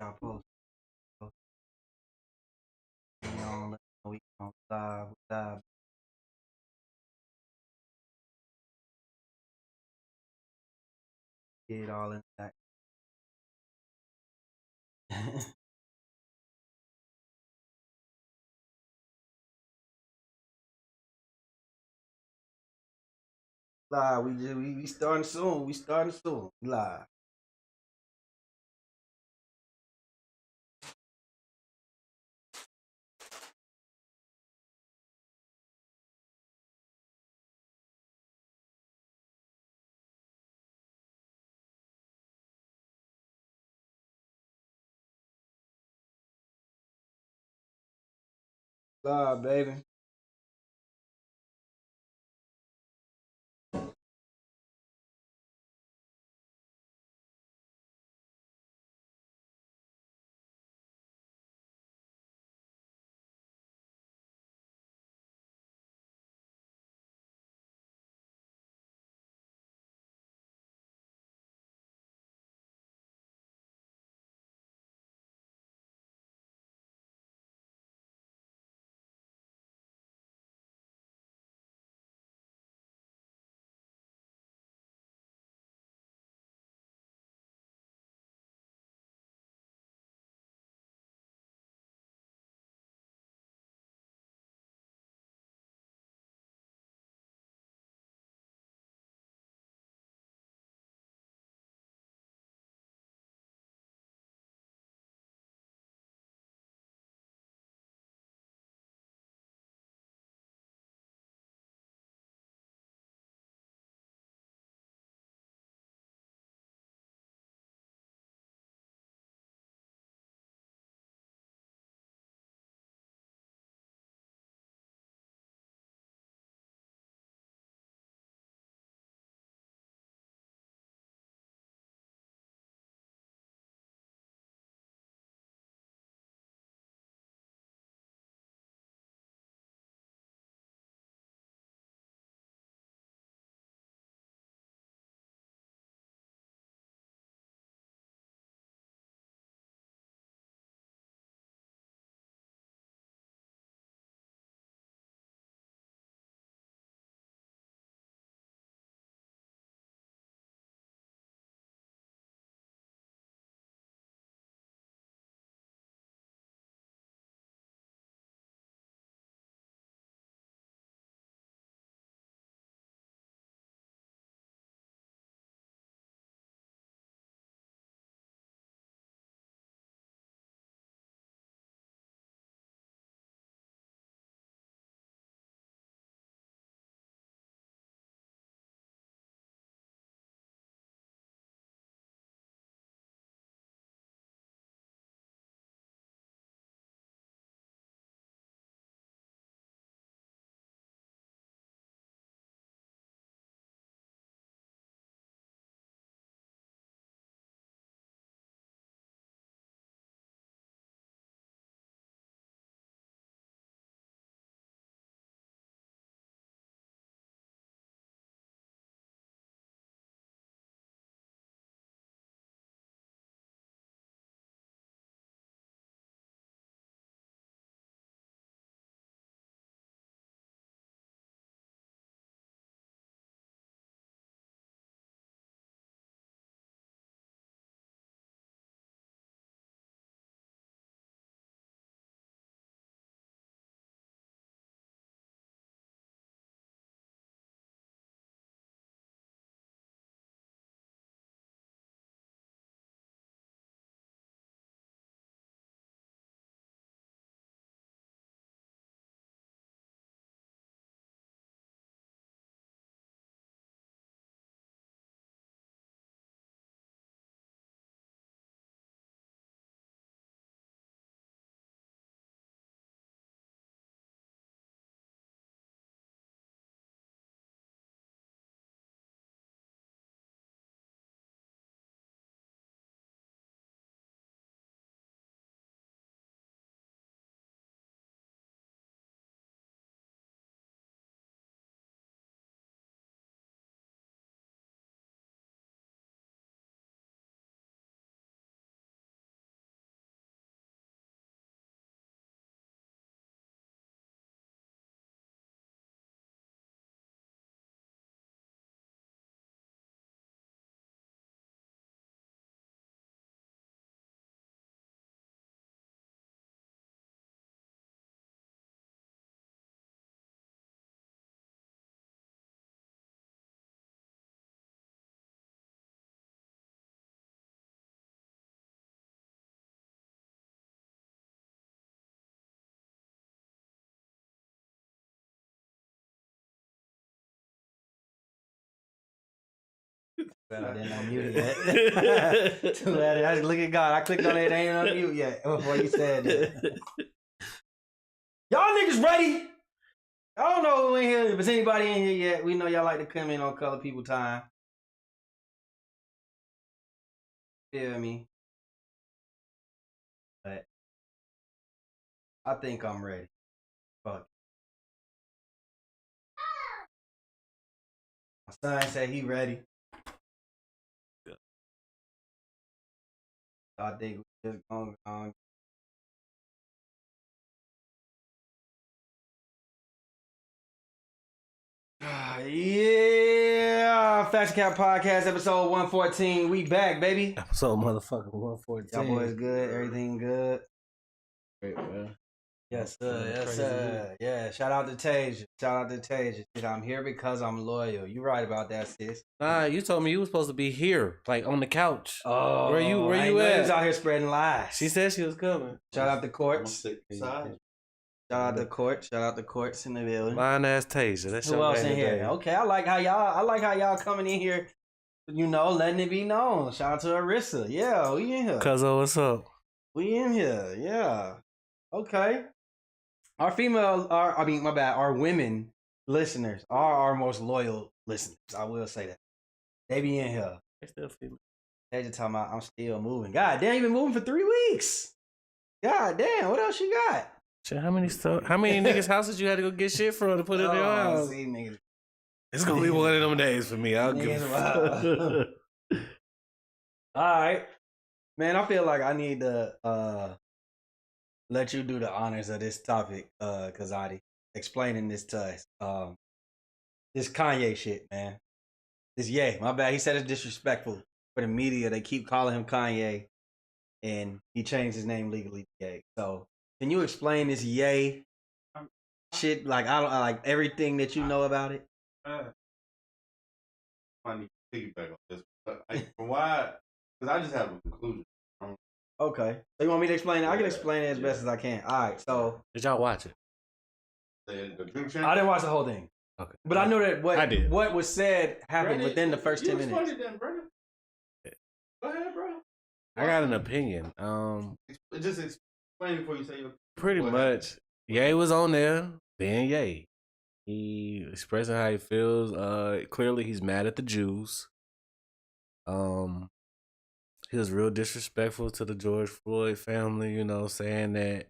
Y'all post. You know, let know we on live. Get all in that. Live, we starting soon. We starting soon. Live. Live, baby. I didn't unmute it yet. Too bad. I just look at God. I clicked on it. Ain't unmute yet before you said that. Y'all niggas ready? I don't know who in here. If there's anybody in here yet, we know y'all like to come in on Color People Time. Feel me? But I think I'm ready. Fuck. My son said he ready. I think we just going on. Yeah, Fashion Cap Podcast episode 114. We back, baby. Episode motherfucking 114. Y'all boys good? Everything good? Great, man. Yes, sir. Yes, sir. Yeah, shout out to Tasia. Shout out to Tasia. I'm here because I'm loyal. You right about that, sis. Nah, you told me you was supposed to be here, like on the couch. Oh, where you at? at? He was out here spreading lies. She said she was coming. Shout out to Courts. Shout out to Courts. Shout out to Courts in the building. Lying ass Tasia. That's who else in here? Okay, I like how y'all coming in here. You know, letting it be known. Shout out to Arissa. Yeah, we in here. Cuzzo, what's up? We in here. Yeah. Okay. Our our women listeners are our most loyal listeners. I will say that. They be in here. They still female. They just talking about I'm still moving. God damn, you been moving for 3 weeks. God damn, what else you got? Shit, how many niggas' houses you had to go get shit from to put in your house? See, niggas. It's gonna be one of them days for me. I'll give a fuck. All right. Man, I feel like I need to let you do the honors of this topic, Kazadi. Explaining this to us. This Kanye shit, man. This Ye. My bad. He said it's disrespectful for the media. They keep calling him Kanye, and he changed his name legally to Ye. So, can you explain this Ye shit? Like, I like everything that you know about it. I need to piggyback on this, but because I just have a conclusion. Okay. So you want me to explain it? I can explain it as best as I can. All right. So did y'all watch it? The drink champ? I didn't watch the whole thing. Okay. But I know that what was said happened within the first 10 minutes. Then, Brandon. Go ahead, bro. I got an opinion. Just explain before you say your. Pretty much, Ye was on there being Ye. He expressing how he feels. Clearly, he's mad at the Jews. He was real disrespectful to the George Floyd family, you know, saying that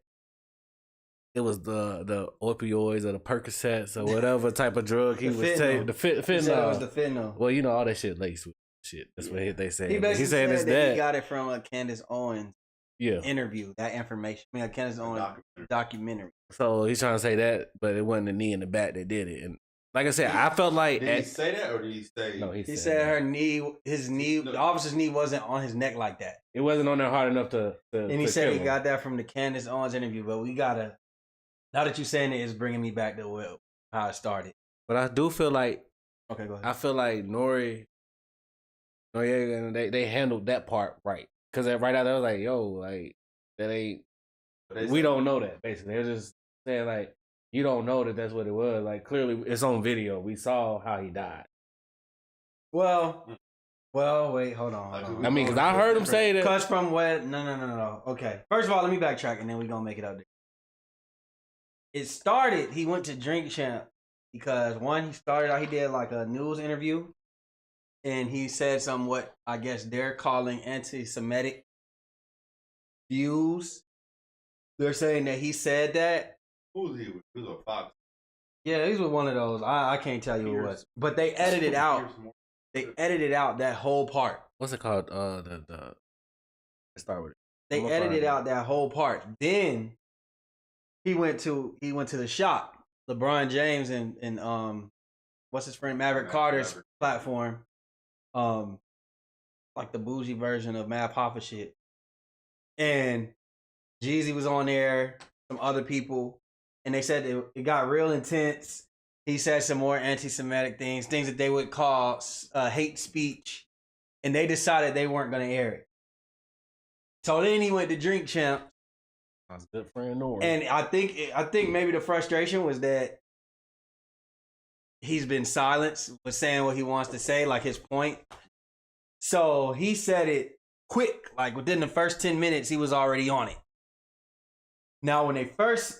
it was the opioids or the Percocets or whatever type of drug he was taking. The fentanyl. He said it was the fentanyl. Well, you know, all that shit laced with shit. That's what they say. He basically saying said it's that he got it from a Candace Owens interview, that information. I mean, a Candace Owens documentary. So he's trying to say that, but it wasn't the knee in the back that did it. And like I said, I felt like... Did he say that or did he say... No, he said her knee, the officer's knee wasn't on his neck like that. It wasn't on there hard enough to and he said he got that from the Candace Owens interview, but we gotta... Now that you're saying it, it's bringing me back to how it started. But I do feel like... Okay, go ahead. I feel like Noriega, they handled that part right. Because right out there, I was like, yo, like, that ain't... We don't know that, basically. They're just saying, like, you don't know that that's what it was. Like, clearly, it's on video. We saw how he died. Well, wait, hold on. I mean, because I heard him say that. Cuts from what? No. Okay. First of all, let me backtrack, and then we're going to make it up there. It started, he went to Drink Champ because, one, he did like a news interview, and he said some what I guess they're calling anti-Semitic views. They're saying that he said that. Who was he with? He was a Fox. Yeah, he was with one of those. I can't tell you who it was. But they edited out. They edited out that whole part. What's it called? Let's start with it. They edited out that whole part. Then he went to the shop. LeBron James and what's his friend Maverick Carter's platform. Like the bougie version of Mad Papa shit. And Jeezy was on there, some other people. And they said it got real intense. He said some more anti-Semitic things that they would call hate speech. And they decided they weren't going to air it. So then he went to Drink Champ. That's a good friend, Nori. And I think maybe the frustration was that he's been silenced with saying what he wants to say, like his point. So he said it quick, like within the first 10 minutes, he was already on it. Now, when he first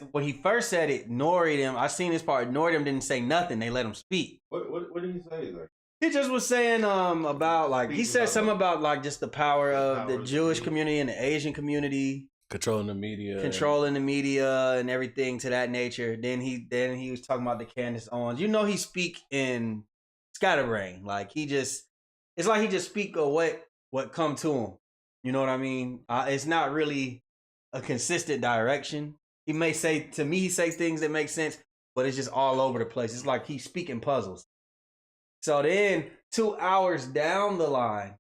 said it, Nori them, I seen this part. Nori them didn't say nothing. They let him speak. What did he say? Like, he just was saying about like he said something about like just the power of the Jewish community and the Asian community controlling the media, and everything to that nature. Then he was talking about the Candace Owens. You know, he speak in scatterbrain. Like it's like he just speak of what come to him. You know what I mean? It's not really a consistent direction. He may say to me, he say things that make sense, but it's just all over the place. It's like he's speaking puzzles. So then 2 hours down the line,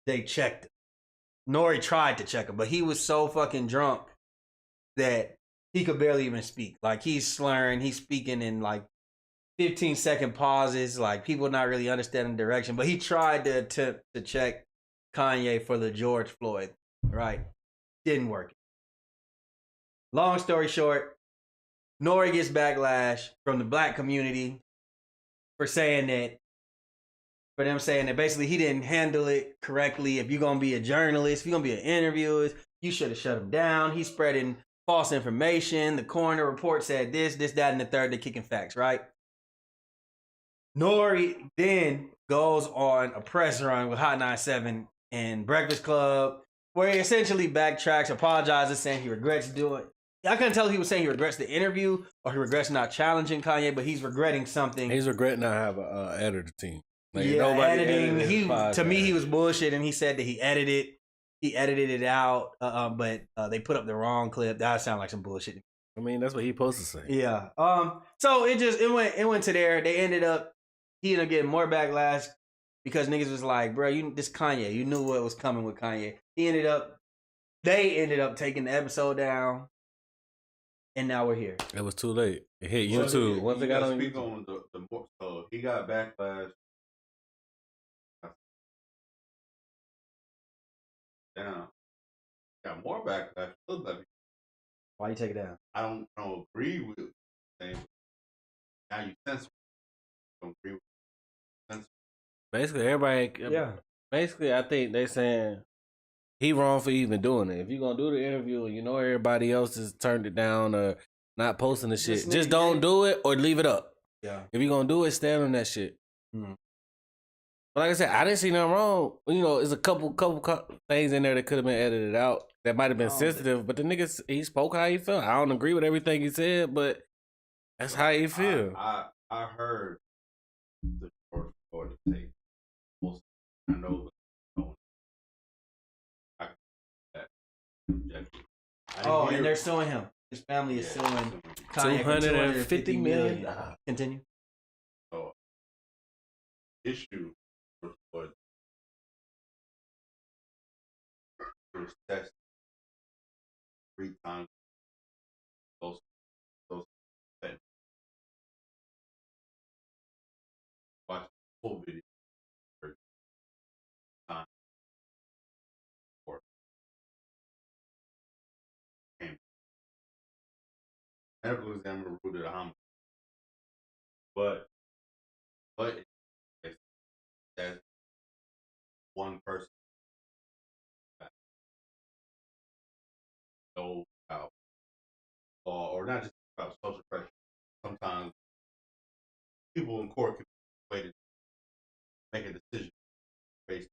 they checked him. Nori tried to check him, but he was so fucking drunk that he could barely even speak. Like he's slurring, he's speaking in like 15-second pauses, like people not really understanding the direction. But he tried to attempt to check Kanye for the George Floyd, right? Didn't work. Long story short, Nori gets backlash from the black community for them saying that basically he didn't handle it correctly. If you're gonna be a journalist, if you're gonna be an interviewer, you should have shut him down. He's spreading false information. The coroner report said this, that, and the third. They're kicking facts, right? Nori then goes on a press run with Hot 97 and Breakfast Club, where he essentially backtracks, apologizes, saying he regrets doing. I couldn't tell if he was saying he regrets the interview or he regrets not challenging Kanye, but he's regretting something. He's regretting not having an editor team. Like, yeah, editing. To me, he was bullshit, and he said that he edited it out, but they put up the wrong clip. That sounded like some bullshit. I mean, that's what he supposed to say. Yeah. So it went to there. He ended up getting more backlash because niggas was like, bro, this Kanye. You knew what was coming with Kanye. They ended up taking the episode down. And now we're here. It was too late. It hit YouTube. Once they got on YouTube. So he got backlash. Down. Got more backlash. Why you take it down? I don't agree with the thing. Now you censor. Don't agree with censor. Basically, everybody. Yeah. Basically, I think they saying he wrong for even doing it. If you're gonna do the interview and you know everybody else has turned it down or not posting the shit, just don't do it or leave it up. Yeah. If you're gonna do it, stand on that shit. Mm. But like I said, I didn't see nothing wrong. You know, there's a couple things in there that could have been edited out that might have been sensitive. But the nigga, he spoke how he felt. I don't agree with everything he said, but that's how he feel. I heard the George tape. I know. And they're suing him. His family is suing Kanye for $250 million. Continue. So, issue was tested 3 times. Those watch the full video. Time. Medical examiner ruled it a homicide. But that's one person. Know about law, or not just about social pressure. Sometimes people in court can wait to make a decision based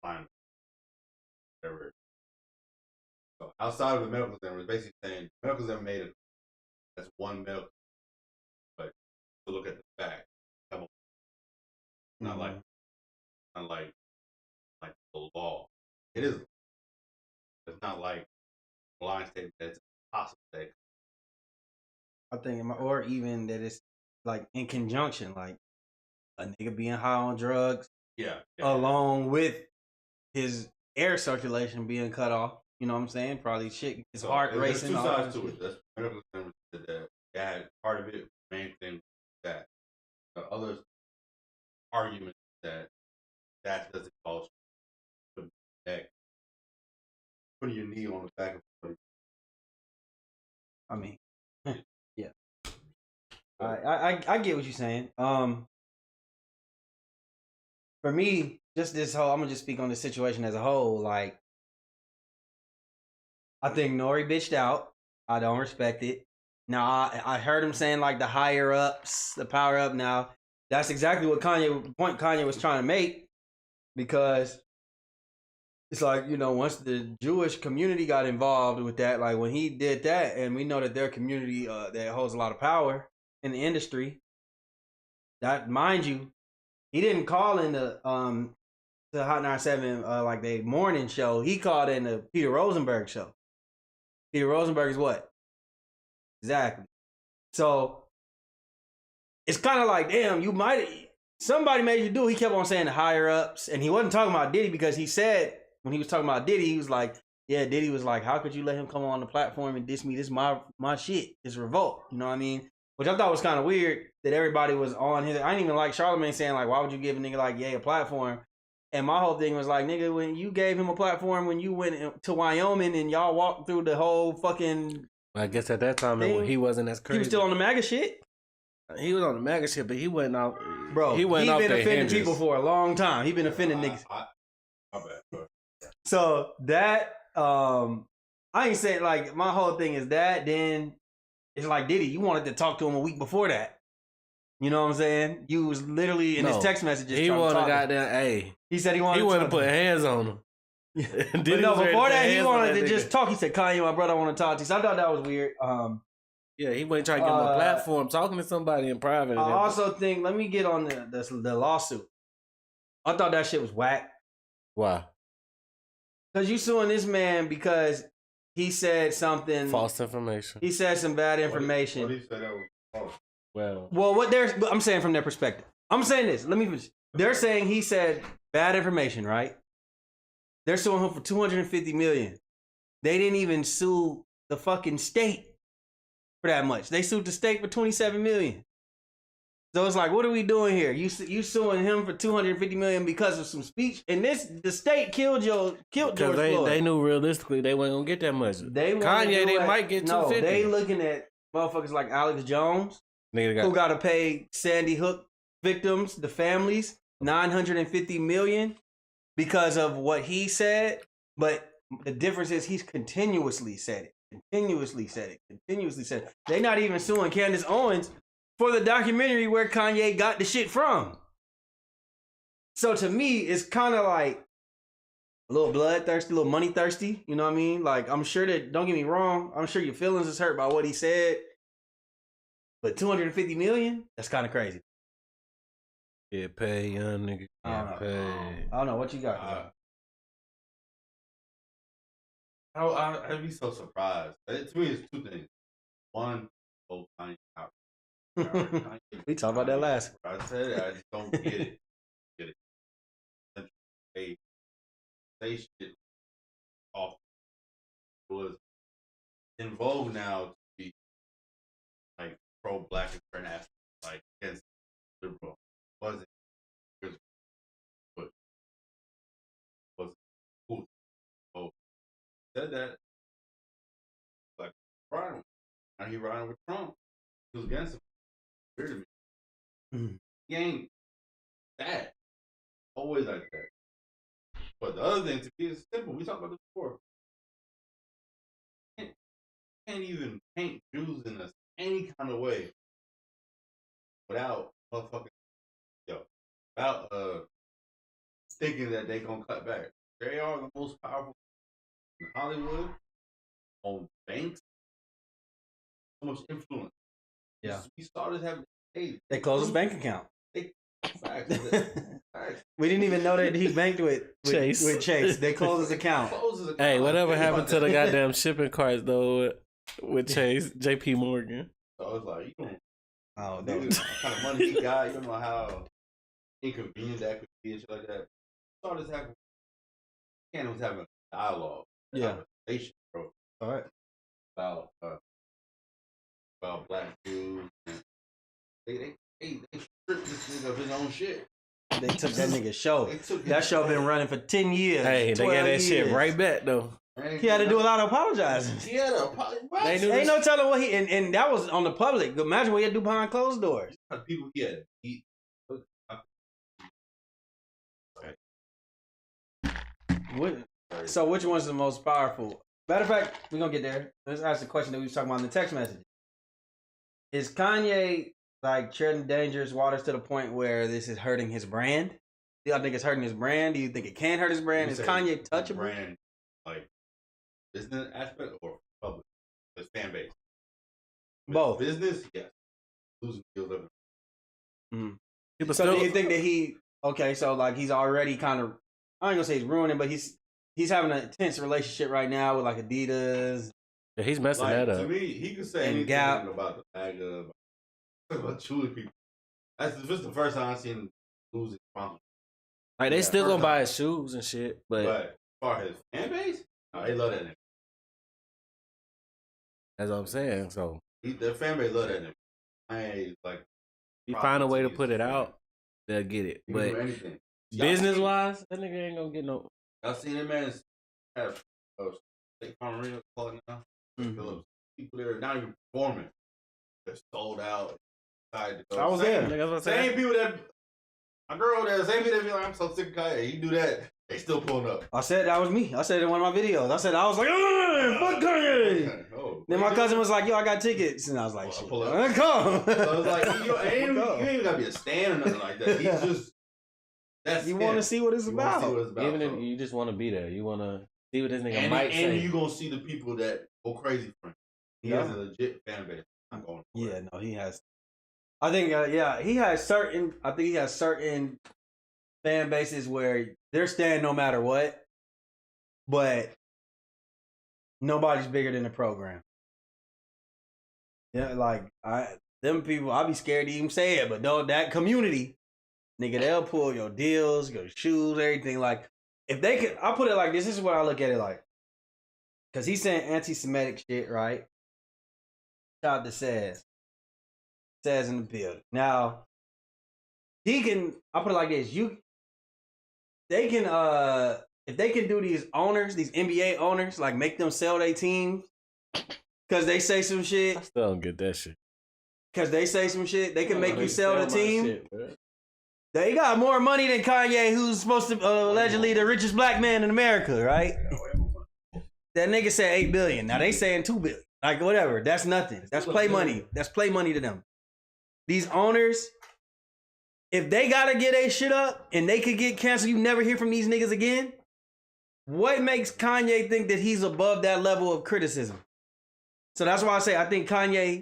on whatever. So outside of the medical examiner, it's basically saying the medical examiner made it. That's one medical, but to look at the fact, not like the law. It is. It's not like a blind statement that's possible. I think, or even that it's like in conjunction, like a nigga being high on drugs, along with his air circulation being cut off. You know what I'm saying? Probably shit, his heart racing. There's 2 sides to it. That's medical examiner said that part of it, main thing that the other argument that doesn't cause neck, putting your knee on the back of the. I mean, yeah. I get what you're saying. for me, just this whole, I'm gonna just speak on the situation as a whole. Like, I think Nori bitched out. I don't respect it. Now, I heard him saying like the higher ups, the power up. Now, that's exactly what Kanye was trying to make, because it's like, you know, once the Jewish community got involved with that, like when he did that, and we know that their community that holds a lot of power in the industry. That, mind you, he didn't call in the Hot 97 like the morning show. He called in the Peter Rosenberg show. Peter Rosenberg is what? Exactly. So it's kind of like, damn, somebody made you do. He kept on saying the higher ups, and he wasn't talking about Diddy, because he said when he was talking about Diddy, he was like, yeah, Diddy was like, how could you let him come on the platform and diss me? This is my shit. It's revolt. You know what I mean? Which I thought was kind of weird that everybody was on his. I didn't even like Charlamagne saying like, why would you give a nigga like Ye a platform? And my whole thing was like, nigga, when you gave him a platform, when you went to Wyoming and y'all walked through the whole fucking. I guess at that time he wasn't as crazy. He was still on the MAGA shit. He was on the MAGA shit, but he wasn't out. Bro, he been offending people for a long time. He been offending niggas. My bad. So that I ain't saying, like, my whole thing is that. Then it's like, Diddy, you wanted to talk to him a week before that. You know what I'm saying? You was literally in his text messages. He wanted to goddamn. Hey, he said he wanted to put hands on him. But no, before that, he wanted to just talk. He said, Kanye, my brother, I want to talk to you. So I thought that was weird. Yeah, he wasn't trying to give him a platform, talking to somebody in private. I also think, let me get on the lawsuit. I thought that shit was whack. Why? Because you suing this man because he said something. False information. He said some bad information. What he said that was false. Well, I'm saying from their perspective. I'm saying this. Let me finish. They're saying he said bad information, right? They're suing him for $250 million. They didn't even sue the fucking state for that much. They sued the state for $27 million. So it's like, what are we doing here? You suing him for $250 million because of some speech, and the state killed George Floyd. Because they knew realistically they weren't gonna get that much. Kanye, they might get $250. No, they looking at motherfuckers like Alex Jones, who got to pay Sandy Hook victims, the families, $950 million because of what he said. But the difference is he's continuously said it. They not even suing Candace Owens for the documentary where Kanye got the shit from. So to me, it's kind of like a little bloodthirsty, a little money thirsty. You know what I mean? Like, I'm sure that, don't get me wrong, I'm sure your feelings is hurt by what he said. But $250 million? That's kind of crazy. Yeah, pay, young nigga. I don't know. What you got? I'd be so surprised. To me, it's two things. One, Kanye out. We talked about that last. I said it. I just don't get it. They say shit off. It was in vogue now to be like pro-black and pro-national, like against liberal. Wasn't cool. So said that like Brian, now he riding with Trump. He was against him. Weird to me. He ain't that. Always like that. But the other thing to me is simple. We talked about this before. You can't even paint Jews in any kind of way without without thinking that they gonna cut back. They are the most powerful in Hollywood, on banks, so much influence. Yeah. We started having they closed his bank account. Facts. We didn't even know that he banked with Chase. With Chase. They closed his account. Hey, whatever happened to the goddamn shipping carts though with Chase, JP Morgan? So it's like, you don't know what kind of money he got. You don't know how inconvenient that could be and shit like that. Started having, Ken was having a dialogue, conversation, bro. All right. About black Jews. They stripped this nigga of his own shit. They took that nigga's show. That show been running for 10 years. Hey, they got that shit right back though. He had to do a lot of apologizing. He had to apologize. Ain't no telling what he and that was on the public. Imagine what he had to do behind closed doors. People he had to eat. So which one's the most powerful? Matter of fact, we're gonna get there. Let's ask the question that we was talking about in the text message. Is Kanye like treading dangerous waters to the point where this is hurting his brand? Do y'all think it's hurting his brand? Do you think it can hurt his brand? Is Kanye touchable? Brand, like business aspect or public? His fan base. Both. Business, yes. Losing deals of it. So do you think that he? Okay, so like he's already kind of. I ain't gonna say he's ruining, but he's having an intense relationship right now with like Adidas. Yeah, he's messing that up. To me, he could say anything Gap. about the bag about Chewy people. That's just the first time I've seen him losing sponsors. Like they still gonna buy his shoes and shit, but as far as fan base, they love that nigga. That's what I'm saying. So The fan base love that nigga. I ain't like. You find a way to put it out, they'll get it. But business wise, that nigga ain't gonna get no. Y'all seen that man have State Farm Arena calling now? People there not even performing. They're sold out. I was there. Same people that my girl there. Same people that be like, I'm so sick of Kanye. You do that, they still pulling up. I said that was me. I said it in one of my videos. I was like, fuck Kanye. Then my cousin was like, yo, I got tickets, and I was like, shit, pull up. Come. So I was like, you ain't gotta be a stand or nothing like that. He's just you want to see what it's about. Even if you just want to be there, you want to see what this nigga might say. And you gonna see the people that go crazy for him. He has a legit fan base. No, he has. I think, he has certain. I think he has certain fan bases where they're staying no matter what, but nobody's bigger than the program. Yeah, like them people, I'll be scared to even say it, but though that community, nigga, they'll pull your deals, your shoes, everything. Like if they could, I'll put it like this. This is what I look at it like, because he's saying anti-Semitic shit, right? Shout out to says in the building. Now, he can, I'll put it like this. They can, if they can do these owners, these NBA owners, like make them sell their teams because they say some shit. I still don't get that shit. Because they say some shit, they can make you sell the team. Shit, they got more money than Kanye, who's supposed to allegedly the richest black man in America, right? That nigga said $8 billion. Now they saying $2 billion. Like whatever. That's nothing. That's play money. That's play money to them. These owners, if they gotta get their shit up and they could get canceled, you never hear from these niggas again. What makes Kanye think that he's above that level of criticism? So that's why I say I think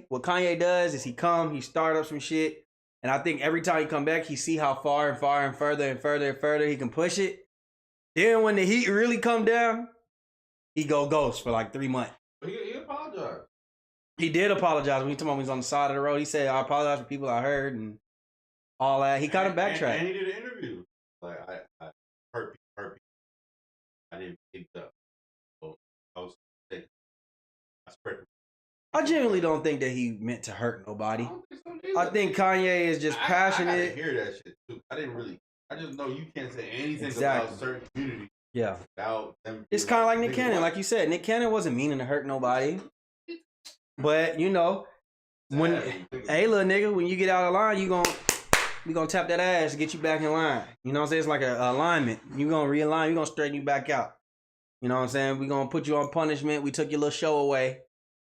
what Kanye does is he start up some shit, and I think every time he come back, he see how far and further and further he can push it. Then when the heat really come down, he go ghost for like 3 months. He apologized. He did apologize when he told me he was on the side of the road. He said, I apologize for people I heard and all that. He kind of backtracked. And he did an interview. Like, I hurt people. I didn't pick up. So I was sick. I genuinely don't think that he meant to hurt nobody. I think Kanye is just passionate. I didn't hear that shit too. I just know you can't say anything about certain community. Yeah. Without them. It's kind of like Nick Cannon. Like you said, Nick Cannon wasn't meaning to hurt nobody. But, hey, little nigga, when you get out of line, we gonna tap that ass to get you back in line. You know what I'm saying? It's like a alignment. You gonna realign, we gonna straighten you back out. You know what I'm saying? We gonna put you on punishment. We took your little show away.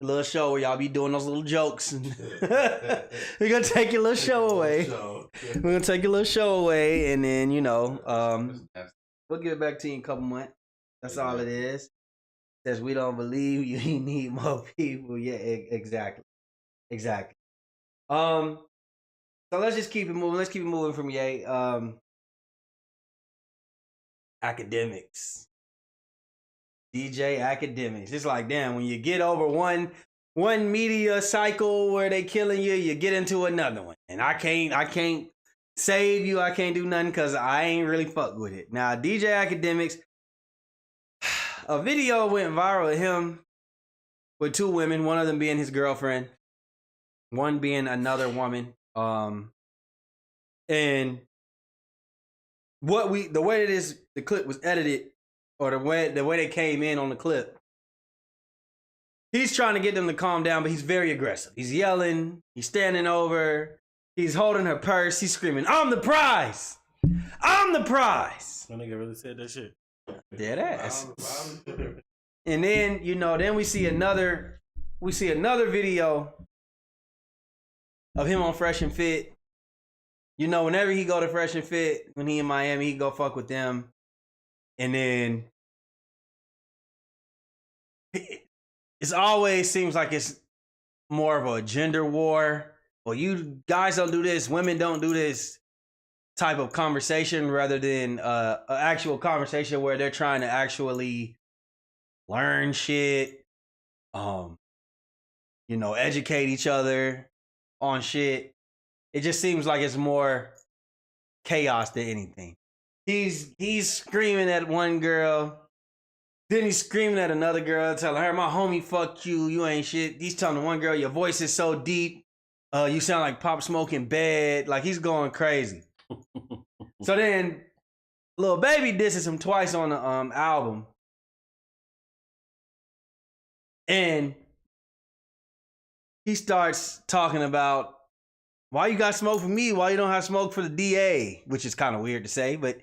A little show where y'all be doing those little jokes. We're gonna take your little show away. We're gonna take your little show away, and then, we'll get it back to you in a couple months. That's all it is. Says we don't believe you. You need more people. Yeah, exactly. So let's just keep it moving. Let's keep it moving from Ye. Akademiks. DJ Akademiks. It's like, damn, when you get over one media cycle where they killing you, you get into another one. And I can't save you. I can't do nothing because I ain't really fuck with it. Now, DJ Akademiks, a video went viral of him with 2 women, one of them being his girlfriend, one being another woman. And the way that the clip was edited, or the way they came in on the clip, he's trying to get them to calm down, but he's very aggressive. He's yelling, he's standing over, he's holding her purse, he's screaming, "I'm the prize! I'm the prize!" That nigga really said that shit. Dead ass. And then then we see another video of him on Fresh and Fit. Whenever he go to Fresh and Fit, when he in Miami, he go fuck with them. And then it always seems like it's more of a gender war. Well, you guys don't do this, women don't do this type of conversation rather than an actual conversation where they're trying to actually learn shit, educate each other on shit. It just seems like it's more chaos than anything. He's screaming at one girl, then he's screaming at another girl, telling her, "My homie, fuck you, you ain't shit." He's telling one girl, "Your voice is so deep, you sound like Pop Smoke in bed." Like, he's going crazy. So then, Lil Baby disses him twice on the album, and he starts talking about, why you got smoke for me? Why you don't have smoke for the DA? Which is kind of weird to say, but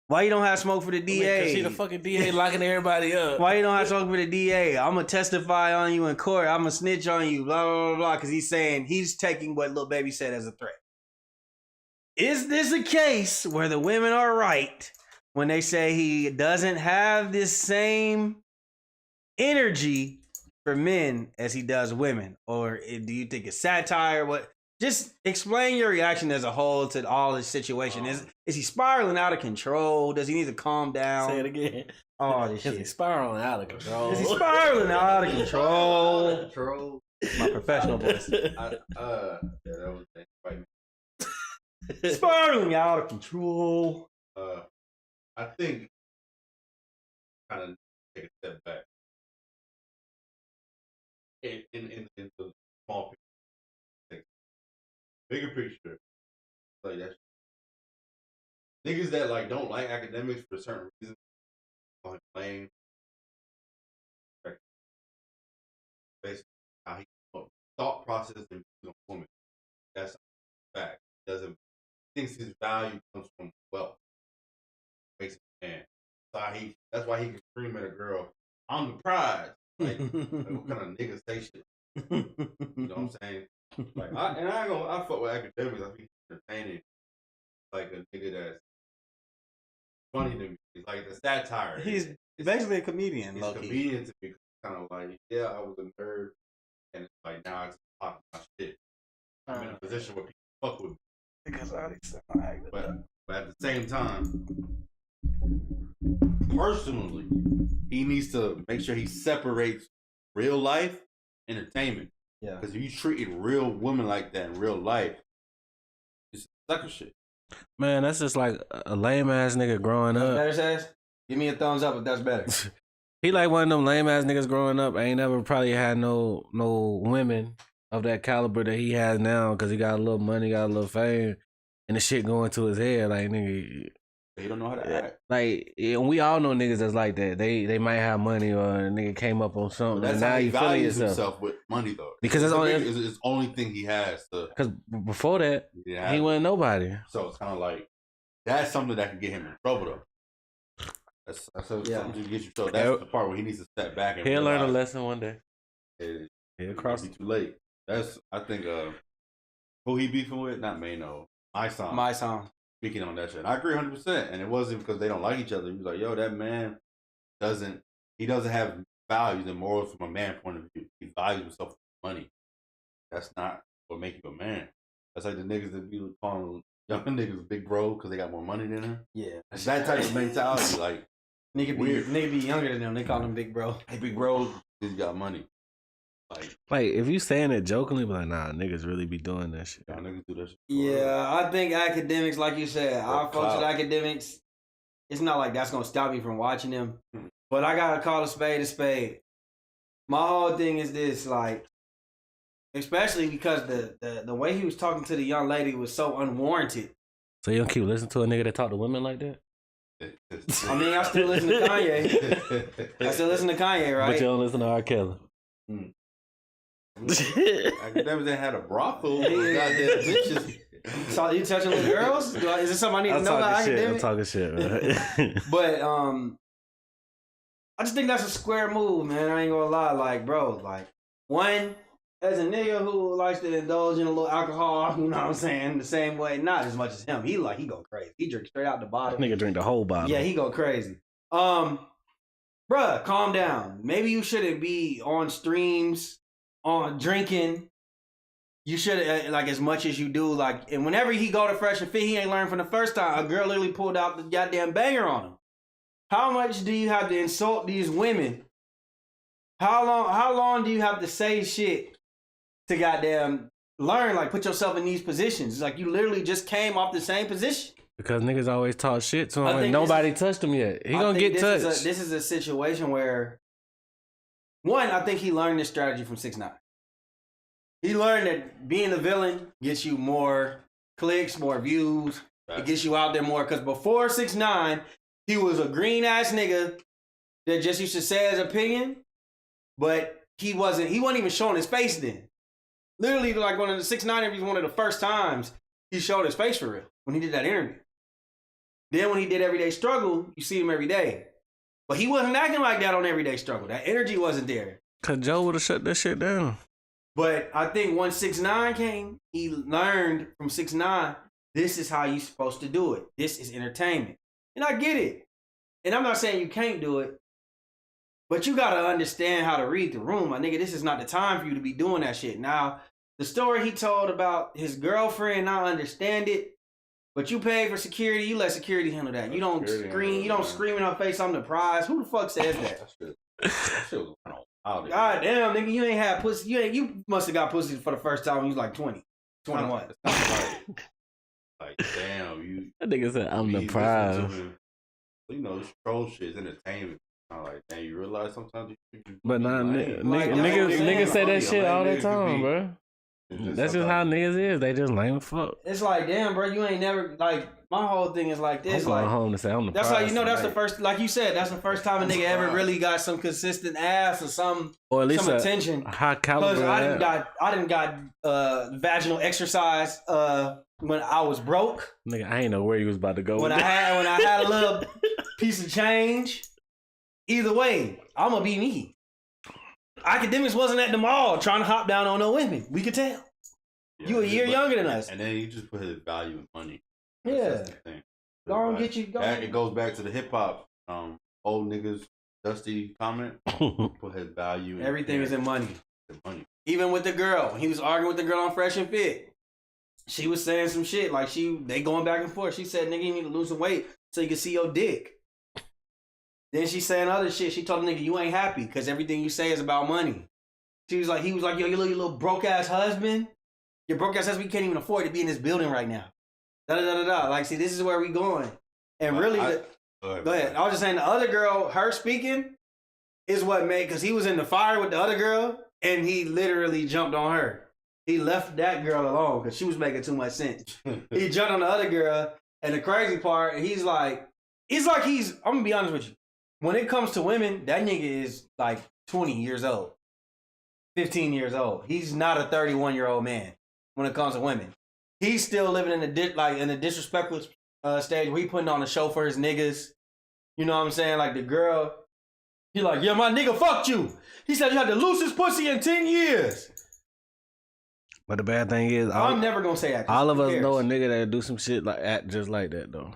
why you don't have smoke for the DA? Because she the fucking DA locking everybody up. Why you don't have smoke for the DA? I'm going to testify on you in court. I'm going to snitch on you, blah, blah, blah, blah. Because he's taking what Lil Baby said as a threat. Is this a case where the women are right when they say he doesn't have this same energy for men as he does women? Or do you think it's satire? What? Just explain your reaction as a whole to all this situation. Is he spiraling out of control? Does he need to calm down? Say it again. Oh, this shit. Is he spiraling out of control? Is he spiraling out of control? Control. My professional voice. Yeah, that was quite. Spiraling out of control. I think kind of take a step back. In the small picture, bigger picture, like that. Niggas that like don't like academics for certain reasons, on playing, basically how he thought process and a woman. That's a fact. Doesn't thinks his value comes from wealth. Basically, man. That's why he can scream at a girl, "I'm the prize." Like what kind of niggas say shit? You know what I'm saying? Like, I fuck with academics. I think he's entertaining. Like a nigga that's funny to me. It's like the satire. He's basically a comedian. He's a comedian to me. Kind of like, yeah, I was a nerd, and it's like now I just talk my shit. I'm in a position where people fuck with me. Because I but at the same time, personally, he needs to make sure he separates real life entertainment. Yeah. Because if you treated real women like that in real life, it's sucker shit. Man, that's just like a lame ass nigga growing up. Better says? Give me a thumbs up if that's better. He like one of them lame ass niggas growing up. Ain't never probably had no women of that caliber that he has now because he got a little money, got a little fame, and the shit going to his head. Like, nigga, he don't know how to act. Like, and we all know niggas that's like that. They might have money or a nigga came up on something. That's now how he values himself with money though. Because it's the only thing he has to. Because before that, he wasn't nobody. So it's kind of like that's something that can get him in trouble though. That's something to get you. So that's the part where he needs to step back and he'll learn a lesson one day. He'll cross it too late. That's I think who he beefing with? Not Mano. My song. Speaking on that shit. I agree 100%. And it wasn't because they don't like each other. He was like, yo, that man doesn't have values and morals from a man point of view. He values himself for money. That's not what makes you a man. That's like the niggas that be calling young niggas big bro because they got more money than him. Yeah. It's that type of mentality. Like, nigga be younger than them. They call him big bro. Hey, big bro, he's got money. Like if you saying it jokingly, but like, nah, niggas really be doing that shit. Nah, niggas do that shit. Yeah, I think Akademiks, like you said, I fuck with Akademiks. It's not like that's gonna stop me from watching them. But I gotta call a spade a spade. My whole thing is this, like, especially because the way he was talking to the young lady was so unwarranted. So you don't keep listening to a nigga that talk to women like that? I mean, I still listen to Kanye. I still listen to Kanye, right? But you don't listen to R. Kelly. Akademiks that had a brothel. Goddamn bitches. So you touching with girls? Is this something I need to know about Akademiks? I'm talking shit, man. But I just think that's a square move, man. I ain't gonna lie. Like, bro, like, one, as a nigga who likes to indulge in a little alcohol, you know what I'm saying? The same way, not as much as him. He go crazy. He drink straight out the bottle. Nigga drink the whole bottle. Yeah, he go crazy. Bruh, calm down. Maybe you shouldn't be on streams, on drinking. You should like as much as you do. Like, and whenever he go to Fresh and Fit, he ain't learned from the first time. A girl literally pulled out the goddamn banger on him. How much do you have to insult these women? How long do you have to say shit to goddamn learn? Like, put yourself in these positions. It's like you literally just came off the same position. Because niggas always talk shit to him and nobody touched him yet. He gonna get touched. This is a situation where, one, I think he learned this strategy from 6ix9ine. He learned that being a villain gets you more clicks, more views. It gets you out there more. Because before 6ix9ine, he was a green ass nigga that just used to say his opinion, but he wasn't even showing his face then. Literally, like one of the 6ix9ine interviews, one of the first times he showed his face for real when he did that interview. Then when he did Everyday Struggle, you see him every day. But he wasn't acting like that on Everyday Struggle. That energy wasn't there. Cause Joe would have shut that shit down. But I think once 6ix9ine came, he learned from 6ix9ine, this is how you're supposed to do it. This is entertainment. And I get it. And I'm not saying you can't do it, but you gotta understand how to read the room. My nigga, this is not the time for you to be doing that shit. Now, the story he told about his girlfriend, I understand it. But you pay for security, you let security handle that. You don't scream in her face, I'm the prize. Who the fuck says that? That shit was kind of wild. God damn, nigga, you ain't had pussy. You must have got pussy for the first time when you was like 20, 21. Like, damn, you. That nigga said, I'm the prize. You know, this troll shit is entertainment. I'm like, damn, you realize sometimes you. But nah, niggas say that shit all the time, bro. That's just how niggas is. They just lame fuck. It's like, damn, bro, you ain't never, like, my whole thing is like this. I'm going like, home to say I'm the that's prize how you know that's tonight. the first, like you said, that's the first time a nigga ever really got some consistent ass or some attention. High caliber. Because I didn't got vaginal exercise when I was broke. Nigga, I ain't know where you was about to go. When I had a little piece of change. Either way, I'm gonna be me. Akademiks wasn't at the mall trying to hop down on no women. We could tell. Yeah, you a year younger than us. And then he just put his value in money. Yeah. Go on, get you going. It goes back to the hip hop, old niggas, Dusty comment. Put his value in everything is in money. Money. Even with the girl. When he was arguing with the girl on Fresh and Fit, she was saying some shit. Like they going back and forth. She said, nigga, you need to lose some weight so you can see your dick. Then she saying other shit. She told the nigga, you ain't happy because everything you say is about money. He was like, yo, your little broke ass husband. Your broke ass husband, you can't even afford to be in this building right now. Da da da da da. Like, see, this is where we going. And really, go ahead. I was just saying the other girl, her speaking is what made, because he was in the fire with the other girl and he literally jumped on her. He left that girl alone because she was making too much sense. He jumped on the other girl, and the crazy part, I'm gonna be honest with you. When it comes to women, that nigga is like 20 years old, 15 years old. He's not a 31-year-old man when it comes to women. He's still living in the disrespectful stage where he putting on a show for his niggas. You know what I'm saying? Like the girl, he like, yeah, my nigga fucked you. He said you had to lose his pussy in 10 years. But the bad thing is, I'm never gonna say that. All of us know a nigga that do some shit act just like that though.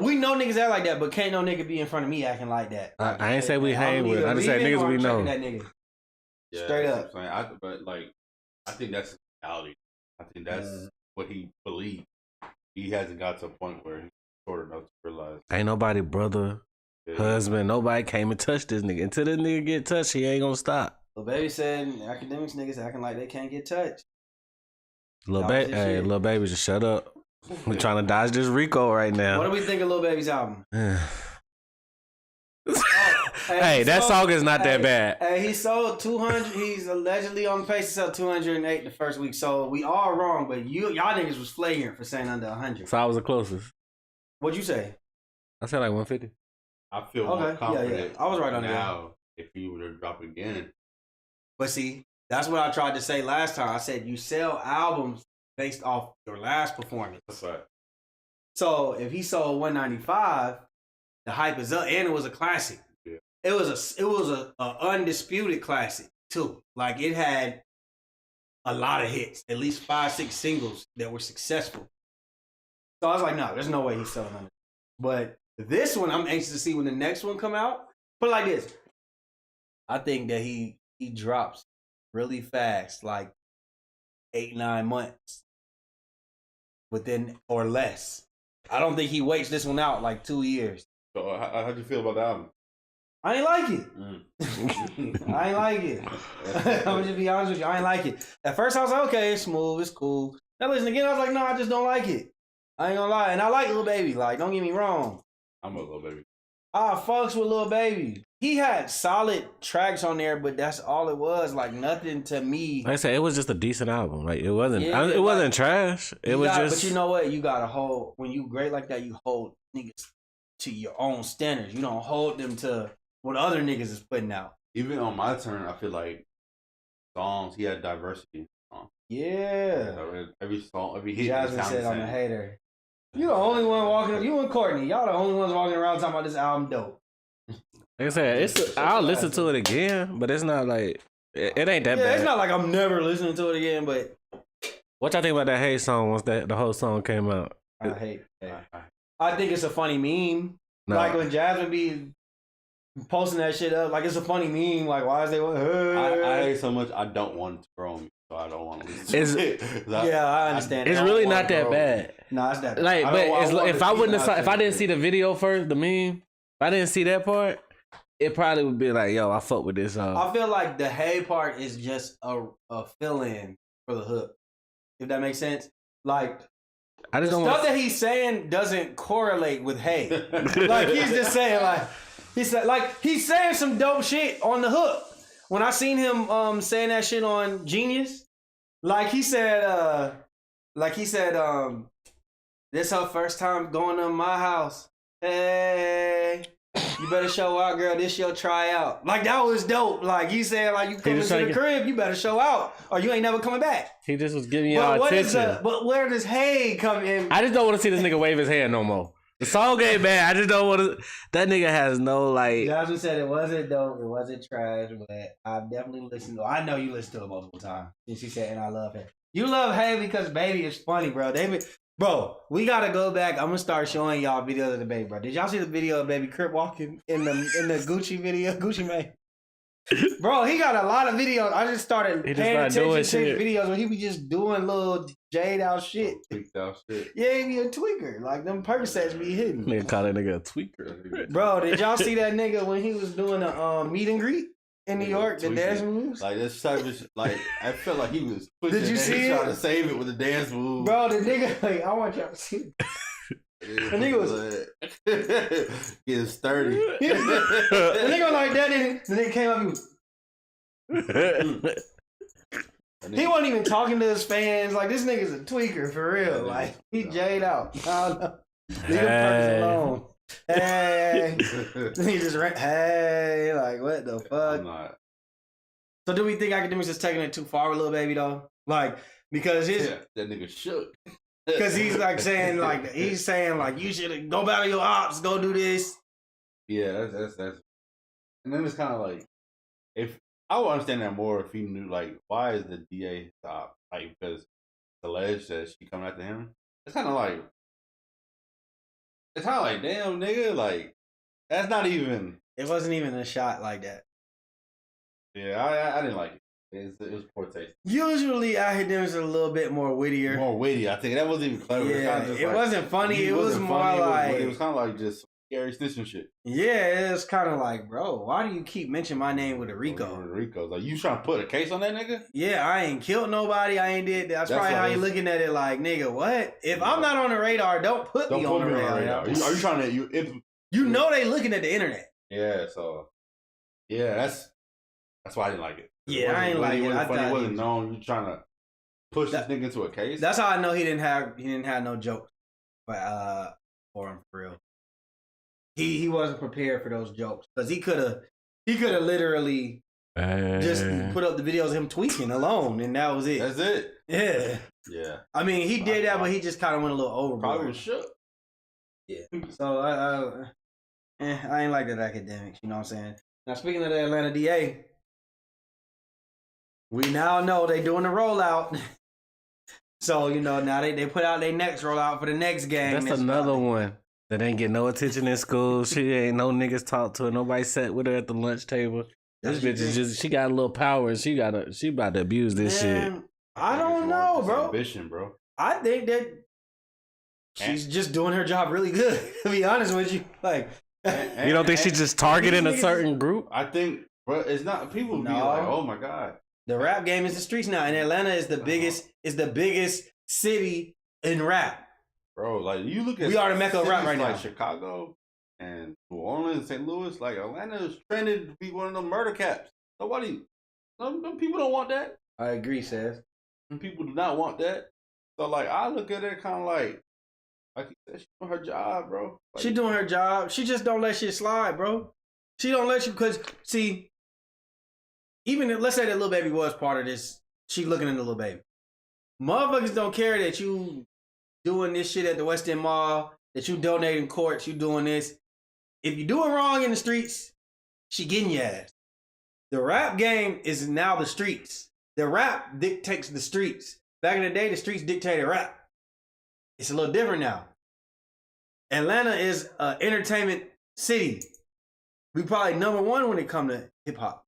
We know niggas act like that, but can't no nigga be in front of me acting like that. I ain't say we hang with. I just said niggas we know. That nigga. Yeah, straight up. I think that's reality. I think that's what he believed. He hasn't got to a point where he's short enough to realize. Ain't nobody brother, husband, nobody came and touched this nigga. Until this nigga get touched, he ain't gonna stop. Lil Baby said Akademiks niggas acting like they can't get touched. Lil Baby, just shut up. We're trying to dodge this RICO right now. What do we think of Lil Baby's album? Hey, that song is not that bad. Hey, he sold 200. He's allegedly on pace to sell 208 the first week. So we all wrong, but y'all niggas was flagrant for saying under 100. So I was the closest. What'd you say? I said like 150. I feel more confident. Yeah. I was right on now if he would have dropped again. But see, that's what I tried to say last time. I said you sell albums based off your last performance. That's right. So if he sold 195, the hype is up, and it was a classic. Yeah. it was a undisputed classic too. Like it had a lot of hits, at least 5-6 singles that were successful. So I was like, no, there's no way he's selling on it. But this one, I'm anxious to see when the next one come out. Put it like this. I think that he drops really fast, like 8-9 months within or less. I don't think he waits this one out like 2 years. So how'd you feel about the album? I ain't like it. I ain't like it. I'm gonna just be honest with you. I ain't like it. At first I was like, okay, it's smooth, it's cool. Now listen again, I was like, no, I just don't like it. I ain't gonna lie. And I like Lil Baby. Like, don't get me wrong. I'm a Lil Baby. I fucks with Lil Baby. He had solid tracks on there, but that's all it was. Like nothing to me. Like I said, it was just a decent album. Like it wasn't. Yeah, it wasn't trash. It was just. But you know what? You gotta hold when you great like that. You hold niggas to your own standards. You don't hold them to what other niggas is putting out. Even on my turn, I feel like songs he had diversity. Yeah. Every song, every hit. Jasmine said I'm a hater. You the only one walking. You and Courtney, y'all the only ones walking around talking about this album dope. Like I said, I'll listen to it again, but it's not like it ain't that bad. It's not like I'm never listening to it again. But what y'all think about that Hey song once that the whole song came out? I hate. I think it's a funny meme. No. Like when Jasmine be posting that shit up, like it's a funny meme. Like why is they? I hate so much. I don't want it to grow on me, so I don't want to listen to it. Yeah, I understand. It's really not that bad. No, it's that. Like, but if I didn't see the video first, the meme, if I didn't see that part, it probably would be like, yo, I fuck with this song. I feel like the Hey part is just a fill-in for the hook. If that makes sense. Like I just the don't stuff that he's saying doesn't correlate with Hey. Like he's just saying he's saying some dope shit on the hook. When I seen him saying that shit on Genius, he said this her first time going to my house. Hey, you better show out, girl. This your tryout. Like that was dope. Like he said, like you coming to the crib, you better show out, or you ain't never coming back. He just was giving y'all attention. But where does Hey come in? I just don't want to see this nigga wave his hand no more. The song ain't bad. I just don't want to. That nigga has no like. Jasmine said it wasn't dope. It wasn't trash, but I've definitely listened to. I know you listened to it multiple times. And she said, and I love it. You love Hey because Baby is funny, bro. Bro, we gotta go back. I'm gonna start showing y'all videos of the Baby, bro. Did y'all see the video of Baby Crip walking in the Gucci video? Gucci Mane. Bro, he got a lot of videos. I just started paying attention to his videos where he be just doing little jade out shit. Tweaked out shit. Yeah, he be a tweaker. Like them Percocets be hidden. Nigga call that nigga a tweaker. Bro, did y'all see that nigga when he was doing a meet and greet in New York? The dance moves. Like this type of like I felt like he was pushing. Did you see it? Trying to save it with the dance moves. Bro, the nigga, like, I want y'all to see it. The nigga was getting sturdy. The nigga like that. The nigga came up. He wasn't even talking to his fans. Like this nigga's a tweaker for real. Like he jade out. I don't know. Leave him Perkins alone. Hey, he just ran. Hey, like what the fuck? I'm not. So do we think Akademiks is taking it too far with Lil Baby though? Like because that nigga shook. Because he's like saying like you should go battle your ops, go do this. Yeah, that's. And then it's kind of like if I would understand that more if he knew like why is the DA stopped like because it's alleged that she coming after him. It's kind of like damn nigga like that's not even. It wasn't even a shot like that. Yeah, I didn't like it. It was poor taste. Usually, Akademiks are a little bit more wittier. More witty. I think that wasn't even clever. Yeah, it wasn't funny. It was more like it was kind of like just scary snitching shit. Yeah, it was kind of like, bro, why do you keep mentioning my name with a RICO? RICO, like you trying to put a case on that nigga? Yeah, I ain't killed nobody. I ain't did that. That's probably how you looking at it. Like, nigga, what? If I'm not on the radar, don't put me on the radar. Are you trying to you know they looking at the internet? Yeah, so yeah, that's why I didn't like it. Yeah, I ain't like it. I thought he wasn't known. You trying to push this nigga into a case? That's how I know he didn't have no jokes, for him for real. He wasn't prepared for those jokes because he could have literally just put up the videos of him tweaking alone, and that was it. That's it. Yeah. Yeah. I mean, he did that, but he just kind of went a little overboard. Probably was shook. Yeah. So I ain't like that Akademiks. You know what I'm saying? Now, speaking of the Atlanta DA, we now know they doing the rollout. So, you know, now they put out their next rollout for the next game. That's another one that ain't get no attention in school. She ain't no niggas talk to her. Nobody sat with her at the lunch table. This bitch is just, she got a little power and she about to abuse this shit. I don't know, bro. Ambition, bro. I think that she's just doing her job really good, to be honest with you. Like, you don't think she's just targeting a certain group? I think, bro, it's not, people be like, oh my God. The rap game is the streets now, and Atlanta is the biggest city in rap. Bro, like you look at, we are the mecca of rap right now. Like Chicago and New Orleans, St. Louis, like Atlanta is trended to be one of them murder caps. Some people don't want that. I agree, Seth. Some people do not want that. So like, I look at it kind of like you said, she's doing her job, bro. Like, she doing her job. She just don't let shit slide, bro. She don't let you, because see, even if, let's say that Lil Baby was part of this, she looking at the Lil Baby. Motherfuckers don't care that you doing this shit at the West End Mall, that you donating courts, you doing this. If you do it wrong in the streets, she getting your ass. The rap game is now the streets. The rap dictates the streets. Back in the day, the streets dictated rap. It's a little different now. Atlanta is an entertainment city. We probably number one when it come to hip hop.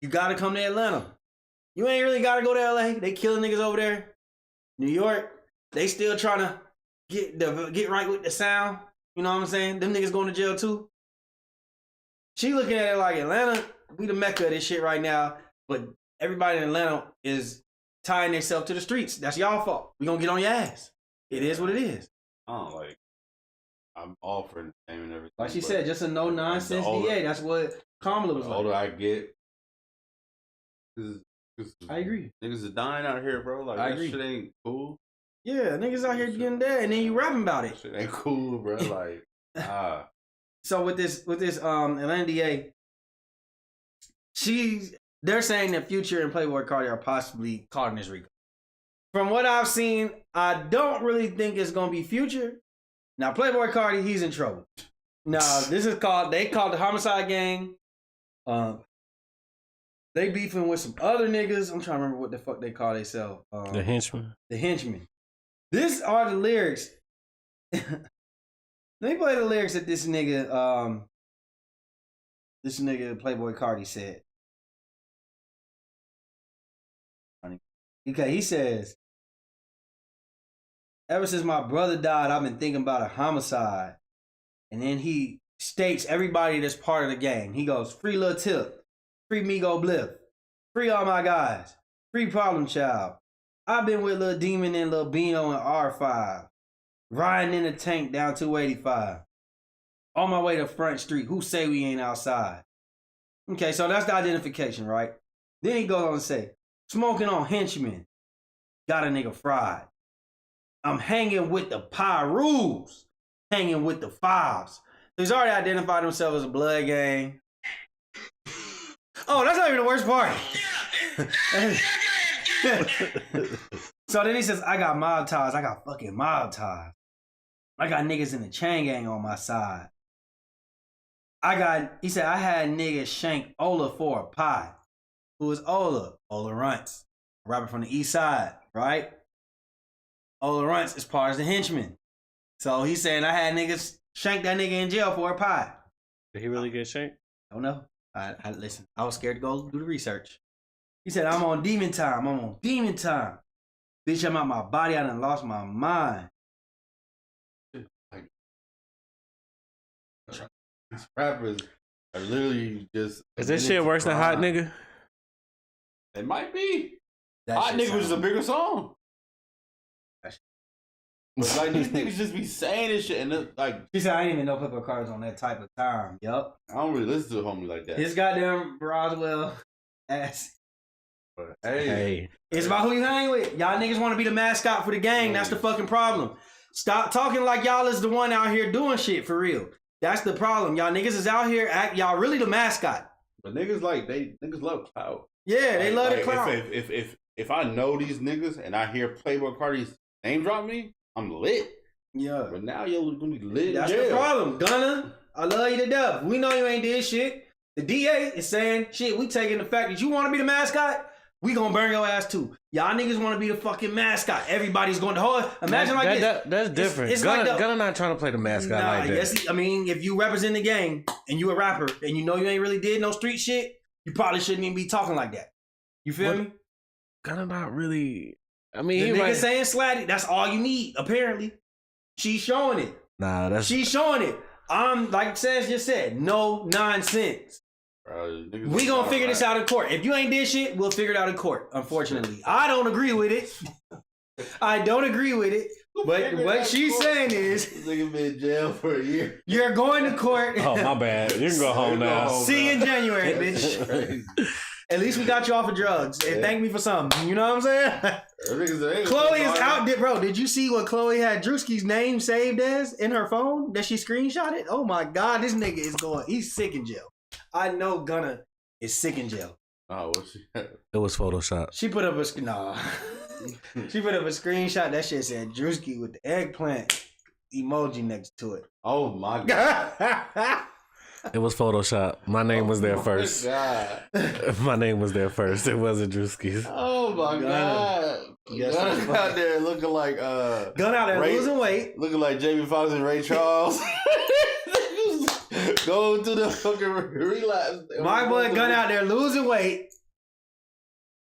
You gotta come to Atlanta. You ain't really gotta go to LA. They killing niggas over there. New York, they still trying to get right with the sound. You know what I'm saying? Them niggas going to jail too. She looking at it like Atlanta, we the mecca of this shit right now. But everybody in Atlanta is tying themselves to the streets. That's y'all fault. We gonna get on your ass. It is what it is. I'm all for entertainment and everything. Like she said, just a no nonsense DA. That's what Kamala was like. The older I get, I agree. Niggas are dying out here, bro. Like, that shit ain't cool. Yeah, niggas out here getting dead, and then you rapping about it. Shit ain't cool, bro. Like, So with this Atlanta DA, they're saying that Future and Playboi Carti are possibly caught in this RICO. From what I've seen, I don't really think it's gonna be Future. Now Playboi Carti, he's in trouble. Now they called the homicide gang. They beefing with some other niggas. I'm trying to remember what the fuck they call themselves. The henchmen. The henchmen. These are the lyrics. Let me play the lyrics that this nigga Playboi Carti said. Okay, he says, ever since my brother died, I've been thinking about a homicide. And then he states everybody that's part of the gang. He goes, free Lil Tip, free Migo Bliff, free all my guys, free Problem Child. I've been with Lil Demon and Lil Bino and R5, riding in a tank down 285. On my way to Front Street, who say we ain't outside? Okay, so that's the identification, right? Then he goes on to say, smoking on henchmen, got a nigga fried. I'm hanging with the Pyrus, hanging with the Fives. So he's already identified himself as a blood gang. Oh, that's not even the worst part. So then he says, I got mob ties. I got fucking mob ties. I got niggas in the chain gang on my side. He said, I had niggas shank Ola for a pie. Who is Ola? Ola Runts, a rapper from the east side, right? Ola Runts is part of the henchmen. So he's saying, I had niggas shank that nigga in jail for a pie. Did he really get shanked? I don't know. Listen, I was scared to go do the research. He said, I'm on demon time. Bitch, I'm out my body. I done lost my mind. These rappers are literally just... Is this shit worse than Hot Nigga? It might be. Hot Nigga was a bigger song. But like, these niggas just be saying this shit, and like... He said, I didn't even know Playboi Carti was on that type of time. Yup. I don't really listen to a homie like that. His goddamn Roswell ass. But hey. It's about who you hang with. Y'all niggas want to be the mascot for the gang. That's the fucking problem. Stop talking like y'all is the one out here doing shit for real. That's the problem. Y'all niggas is out here y'all really the mascot. But niggas niggas love clout. Yeah, they love the clout. If I know these niggas and I hear Playboi Carti's name drop me, I'm lit. Yeah. But now you're gonna be lit. That's the problem. Gunna, I love you to death. We know you ain't did shit. The DA is saying, shit, we taking the fact that you want to be the mascot, we gonna burn your ass too. Y'all niggas want to be the fucking mascot. Everybody's going to hold. Imagine this. That's different. It's Gunna not trying to play the mascot like that. Yes, I mean, if you represent the gang and you a rapper and you know you ain't really did no street shit, you probably shouldn't even be talking like that. You feel me? Gunna not really. I mean, the he nigga might... saying Slatty, that's all you need, apparently. She's showing it. She's showing it. Like Says just said, no nonsense. We gonna figure this out in court. If you ain't did shit, we'll figure it out in court. Unfortunately, I don't agree with it. But what she's saying is, this nigga been in jail for a year. You're going to court. Oh, my bad. You can go home now. See you in January, bitch. At least we got you off of drugs. And thank me for something. You know what I'm saying? Chloe is out there. Bro, did you see what Chloe had Drewski's name saved as in her phone? That she screenshotted? Oh my God, this nigga is he's sick in jail. I know Gunna is sick in jail. Oh, what she had? It was Photoshop. She put up a she put up a screenshot. That shit said Drewski with the eggplant emoji next to it. Oh my God. It was Photoshop. My name was there first. God. My name was there first. It wasn't Drewski's. Oh my God. Gunna out there looking like Gunna out there losing weight. Looking like Jamie Foxx and Ray Charles. Go to the fucking relapse. My boy Gunna out there losing weight.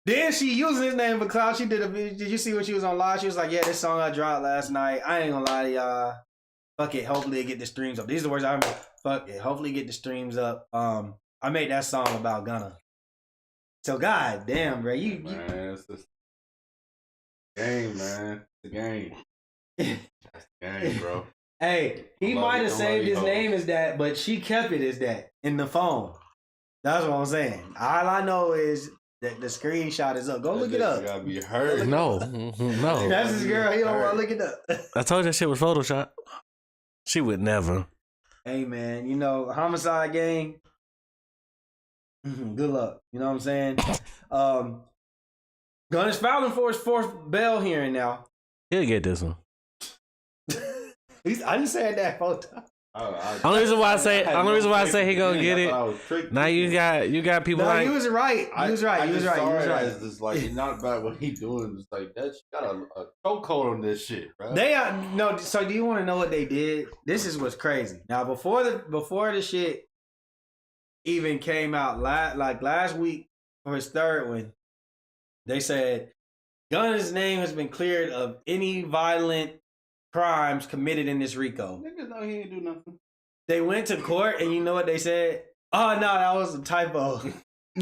Then she using his name for clout. She did a video. Did you see when she was on live? She was like, yeah, this song I dropped last night. I ain't gonna lie to y'all. Fuck it. Hopefully it get the streams up. These are the words I remember. Fuck it. Hopefully get the streams up. I made that song about Gunna. So god damn, bro. Man, it's the game, man. It's the game. That's the game, bro. Hey, he might have saved his name as that, but she kept it as that in the phone. That's what I'm saying. All I know is that the screenshot is up. Go look it up. You gotta be hurt. No. That's his girl. He don't want to look it up. I told you that shit was Photoshop. She would never. Hey, man, you know, homicide gang. Good luck. You know what I'm saying? Gunna's filing for his fourth bail hearing now. He'll get this one. I didn't say that photo. Only reason why I say he gonna get it. Now you got people like. He was right. He was right. It's just like it's not about what he doing. It's like that. She got a chokehold on this shit, bro. They are no. So do you want to know what they did? This is what's crazy. Now before the shit even came out last week for his third one, they said Gunna's name has been cleared of any violent crimes committed in this RICO. Niggas know he ain't do nothing. They went to court and you know what they said? Oh no, that was a typo. I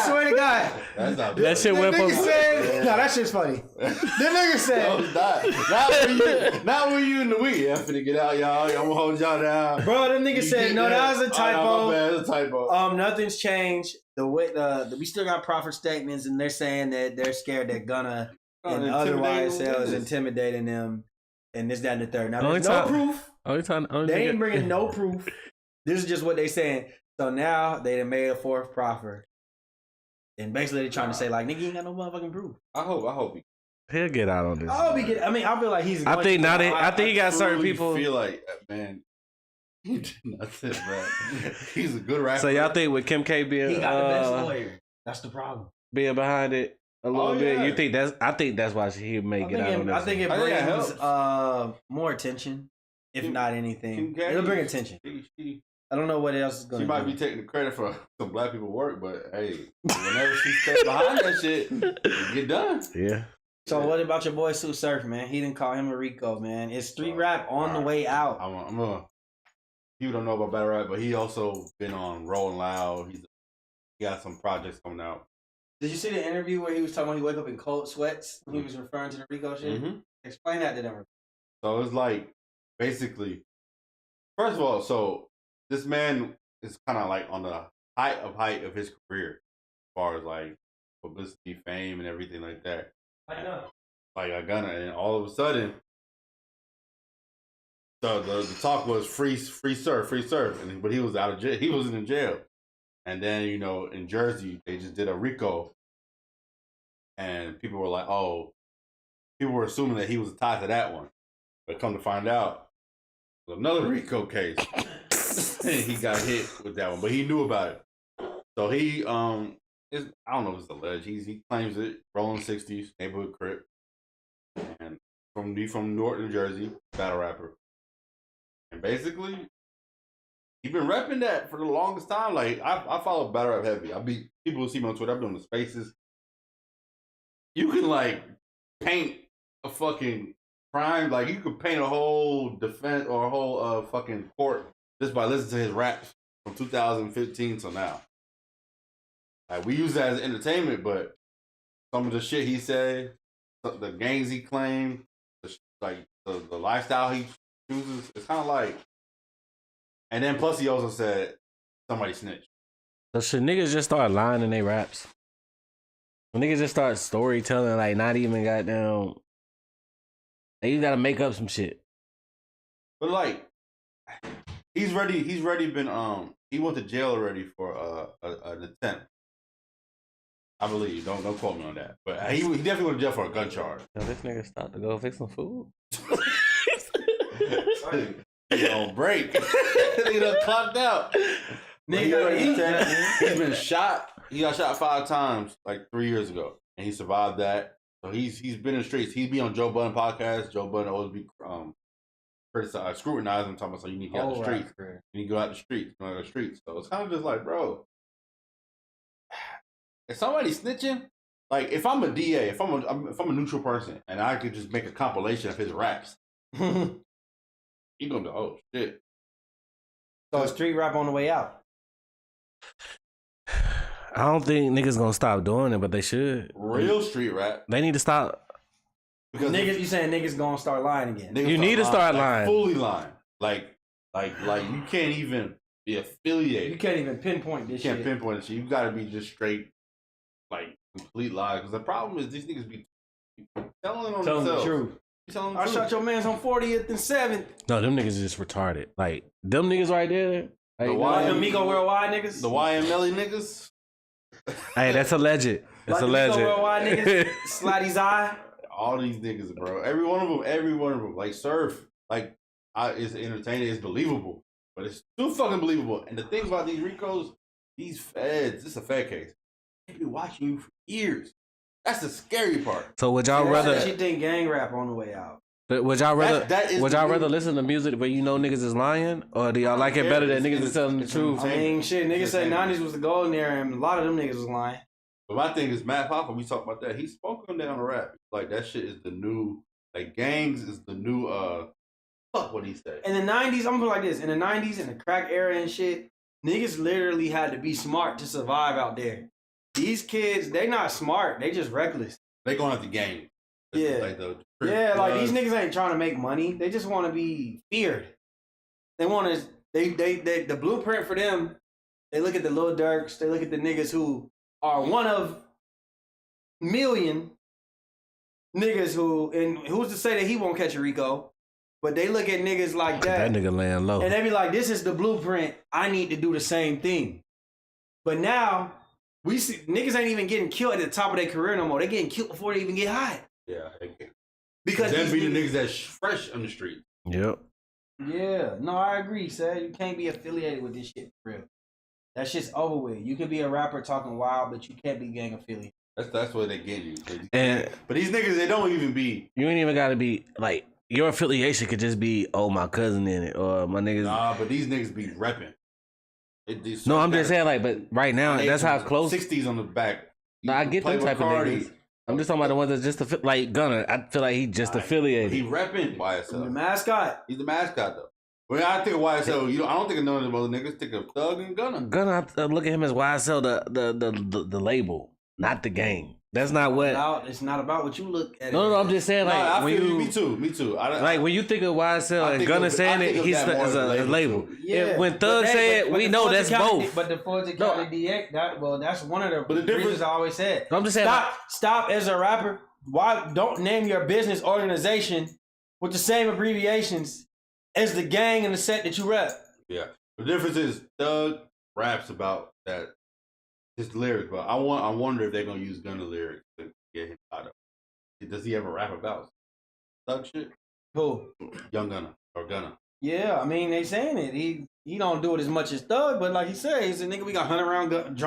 swear to God. That's not that shit went from. No, that shit's funny. The nigga said, not when you in the week. I'm finna get out, y'all. I'm gonna hold y'all down. Bro, the nigga said, no, that was a typo. Oh, my bad, it's a typo. Nothing's changed. We still got profit statements, and they're saying that they're scared that Gunna and other YSL is intimidating them, and this, that, and the third. Now, there's no proof. They ain't bringing no proof. This is just what they saying. So now they done made a fourth proffer. And basically they're trying to say, like, nigga, you ain't got no motherfucking proof. I hope he'll get out on this. I mean, I feel like he's. I think he got certain people. Feel like, man, he did nothing, man. He's a good rapper. So y'all think with Kim K being, he got the best lawyer. That's the problem. Being behind it a little bit, you think that's? I think that's why he may get out on this. I think it brings more attention, if not anything. It'll bring attention. I don't know what else is going to She might be taking the credit for some black people work, but hey, whenever she steps behind that shit, it get done. Yeah. So what about your boy Sue Surf, man? He didn't call him a RICO, man. Is street rap on the way out? People don't know about battle rap, but he also been on Rolling Loud. He got some projects coming out. Did you see the interview where he was talking about he wake up in cold sweats when he was referring to the RICO shit? Mm-hmm. Explain that to them. So it's like, basically, first of all, so this man is kind of like on the height of his career, as far as like publicity, fame, and everything like that. Like I Gunna, and all of a sudden, the talk was free surf, but he was out of jail. He wasn't in jail, and then in Jersey they just did a RICO, and people were assuming that he was tied to that one, but come to find out, it was another RICO case. he got hit with that one, but he knew about it. So he I don't know if it's alleged. He claims it. Rolling 60s, neighborhood crip, and from Newark, New Jersey, battle rapper, and basically he been repping that for the longest time. Like I follow battle rap heavy. People will see me on Twitter. I'm doing the spaces. You can like paint a fucking crime. Like you could paint a whole defense or a whole fucking court just by listening to his raps from 2015 till now. Like we use that as entertainment, but some of the shit he said, the gangs he claimed, the lifestyle he chooses, it's kind of like. And then plus he also said somebody snitched. So should niggas just start lying in their raps? When niggas just start storytelling, like not even goddamn, you gotta make up some shit. But like, he's already been he went to jail already for an attempt. I believe. Don't quote me on that. But he definitely went to jail for a gun charge. Yo, this nigga stopped to go fix some food. He on break. He done clocked out. Nigga, he's been shot. He got shot 5 times like 3 years ago, and he survived that. So he's been in the streets. He'd be on Joe Budden podcast. Joe Budden always be criticized, scrutinized him, talking about so you need to get out the streets. You need to go out the streets. Go out the streets. So it's kind of just like, bro, if somebody's snitching, like if I'm a DA, if I'm a neutral person, and I could just make a compilation of his raps, you gonna be, oh shit. So street rap on the way out. I don't think niggas gonna stop doing it, but they should. Real street rap. They need to stop. Because niggas, you saying niggas gonna start lying again? You need to start lying. Fully lying. Like you can't even be affiliated. You can't even pinpoint this shit. You can't pinpoint this shit. You gotta be just straight, like complete lies. Because the problem is these niggas be telling on themselves. The truth. I shot your man's on 40th and 7th. No, them niggas is just retarded. Like them niggas right there. Like, the Migo Worldwide niggas. The YMLE niggas. Hey, that's alleged. That's alleged. The Migo Worldwide niggas. Slatty's eye. All these niggas, bro. Every one of them. Like Surf, like it's entertaining. It's believable, but it's too fucking believable. And the thing about these RICOs, these feds, this is a Fed case. They be watching you for years. That's the scary part. So would y'all rather? She think gang rap on the way out. But would y'all rather? Would y'all rather listen to music where you know niggas is lying, or do y'all like it better that niggas is telling the truth? I mean, shit, niggas say 90s was the golden era, and a lot of them niggas was lying. But my thing is, Matt Hoffa, we talk about that. He spoke on that on the rap. Like that shit is the new, like gangs is the new. Fuck what he said. In the 90s, I'm gonna put it like this: in the 90s, in the crack era and shit, niggas literally had to be smart to survive out there. These kids, they not smart. They just reckless. They going out the game. Yeah. Like these niggas ain't trying to make money. They just want to be feared. They want to. They the blueprint for them. They look at the Lil Durks. They look at the niggas who are one of million niggas who, and who's to say that he won't catch a RICO? But they look at niggas like that. That nigga laying low. And they be like, this is the blueprint. I need to do the same thing. But now, we see niggas ain't even getting killed at the top of their career no more. They getting killed before they even get hot. Yeah. Because them be the niggas that's fresh on the street. Yep. Yeah. No, I agree, Sad. You can't be affiliated with this shit for real. That shit's over with. You can be a rapper talking wild, but you can't be gang affiliated. That's what they get you. But these niggas, they don't even be. You ain't even gotta be like your affiliation could just be my cousin in it or my niggas. Nah, but these niggas be repping. No, I'm just saying like, but right now that's how close. 60s on the back. Nah, I get them type of niggas. I'm just talking about the ones that's just like Gunna. I feel like he just affiliated. He repping YSL. He's the mascot. He's the mascot though. When I think of YSL, I don't think of none of them other niggas. Think of Thug and Gunna. Gunna, I look at him as YSL, the label, not the gang. That's not what. It's not about what you look at. No, I'm just saying like I when feel you. Me too. Like when you think of YSL and Gunna saying it, he's as a label. Yeah. When Thug said, we know that's both. But the Fulton County DX, that's one of the but the difference I always said. I'm just saying. Stop as a rapper. Why don't name your business organization with the same abbreviations as the gang and the set that you rep? Yeah. The difference is Thug raps about that his lyrics, but I wonder if they're gonna use Gunna lyrics to get him out of it. Does he ever rap about Thug shit? Who? Young Gunna or Gunna. Yeah, I mean they saying it. He don't do it as much as Thug, but like he said, he's a nigga. We got 100 round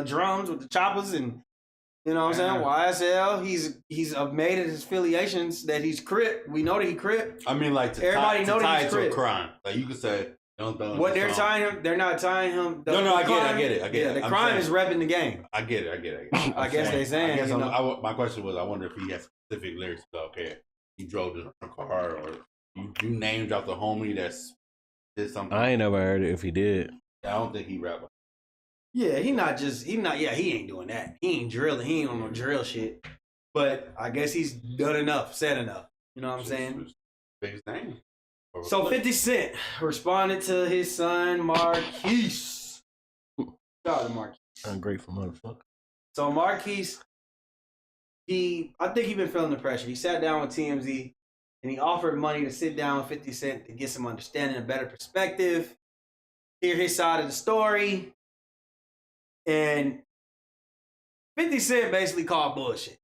drums with the choppers, and you know what I'm saying. YSL. He's made it his affiliations that he's Crip. We know that he Crip. I mean, like everybody know that he's to a Crip. crime. Like you could say, what they're tying him, they're not tying him. No, I get it. The crime is repping the game. I get it. I guess they saying. I guess my question was, I wonder if he has specific lyrics about, okay, he drove this car, or you named out the homie that's did something. I ain't never heard it if he did. I don't think he rap. Yeah, he ain't doing that. He ain't drilling. He ain't on no drill shit. But I guess he's done enough, said enough. You know what I'm saying? Biggest name. So 50 Cent responded to his son Marquise. Shout out to Marquise. Ungrateful motherfucker. So Marquise, I think he been feeling the pressure. He sat down with TMZ and he offered money to sit down with 50 Cent to get some understanding, a better perspective, hear his side of the story. And 50 Cent basically called bullshit.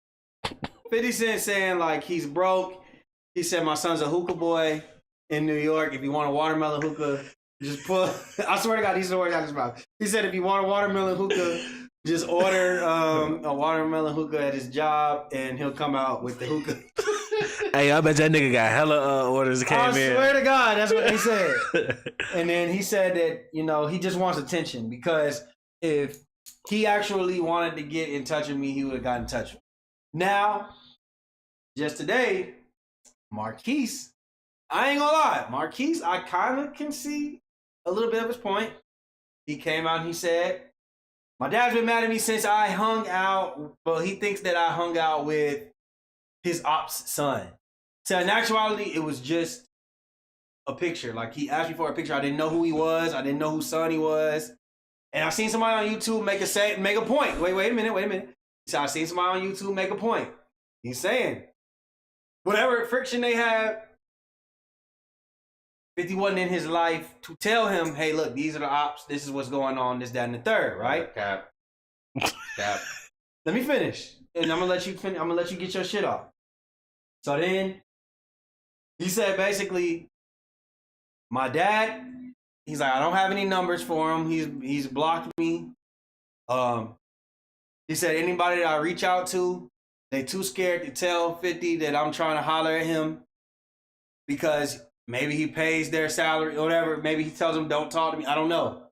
50 Cent saying like he's broke. He said my son's a hookah boy in New York. If you want a watermelon hookah, just put. I swear to God, these are the words out of his mouth. He said if you want a watermelon hookah, just order a watermelon hookah at his job, and he'll come out with the hookah. Hey, I bet that nigga got hella orders that came in. I swear to God, that's what they said. And then he said that he just wants attention, because if he actually wanted to get in touch with me, he would have got in touch with me. Now, just today, Marquise, I ain't gonna lie, Marquise, I kind of can see a little bit of his point. He came out and he said, my dad's been mad at me since I hung out. Well, he thinks that I hung out with his ops son. So in actuality, it was just a picture. Like, he asked me for a picture. I didn't know who he was. I didn't know whose son he was. And I seen somebody on YouTube make a point. Wait a minute. So I seen somebody on YouTube make a point. He's saying, whatever friction they had, 50 wasn't in his life to tell him, hey, look, these are the ops. This is what's going on. This, that, and the third, right? Cap. Let me finish, and I'm gonna let you finish. I'm gonna let you get your shit off. So then, he said basically, my dad, he's like, I don't have any numbers for him. He's blocked me. He said anybody that I reach out to, they too scared to tell 50 that I'm trying to holler at him, because maybe he pays their salary or whatever. Maybe he tells them don't talk to me. I don't know.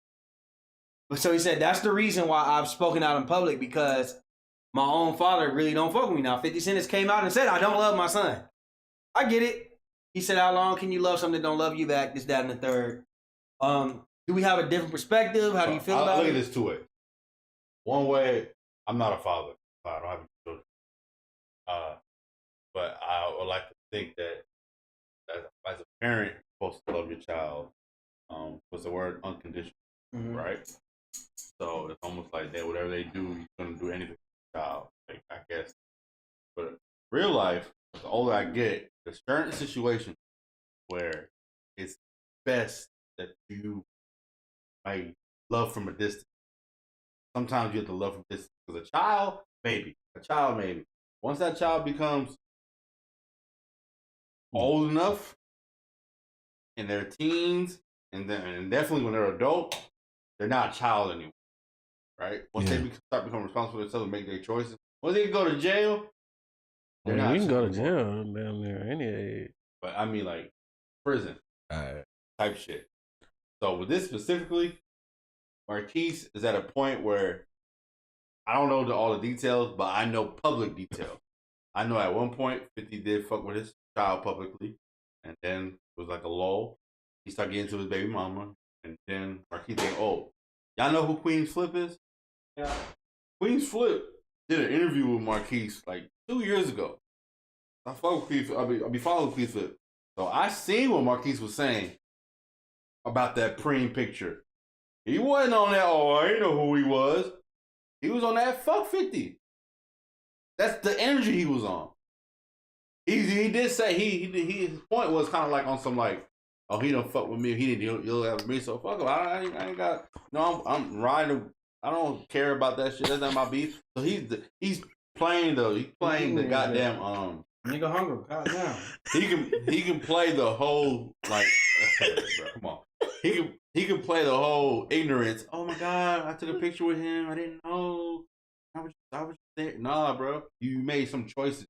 But so he said that's the reason why I've spoken out in public, because my own father really don't fuck with me. Now 50 Cent has came out and said I don't love my son. I get it. He said, how long can you love something that don't love you back? This, that, and the third. Do we have a different perspective? How do you feel about it? Look at this two ways. One way, I'm not a father. I don't have any children. But I would like to think that as a parent, you're supposed to love your child. What's the word? Unconditional, right? So it's almost like that. Whatever they do, you're gonna do anything for your child. Like, I guess. But real life, the older I get, there's certain situations where it's best that you might love from a distance. Sometimes you have to love from a distance. Because a child, maybe. Once that child becomes old enough, in their teens, and definitely when they're adult, they're not a child anymore, right? Once they start becoming responsible for themselves and make their choices, once they go to jail, you can go to jail down there any age. But I mean, like prison type shit. So with this specifically, Marquise is at a point where I don't know all the details, but I know public details. I know at one point 50 did fuck with his child publicly, and then it was like a lull. He started getting to his baby mama, and then Marquise said, "Oh, y'all know who Queen's Flip is?" Yeah. Queen's Flip did an interview with Marquise like 2 years ago. I follow Queen's Flip. I'll be following Queen's Flip. So I seen what Marquise was saying about that preem picture. He wasn't on that. Oh, I didn't know who he was. He was on that fuck 50. That's the energy he was on. He did say his point was kind of like on some like, oh, he don't fuck with me. He'll have me. So fuck him. I ain't got. No, I'm riding. I don't care about that shit. That's not my beef. So he's playing the goddamn Nigga hungry. God damn. He can play the whole like. Bro, come on. He can play the whole ignorance. Oh my god, I took a picture with him. I didn't know. I was there. Nah, bro. You made some choices,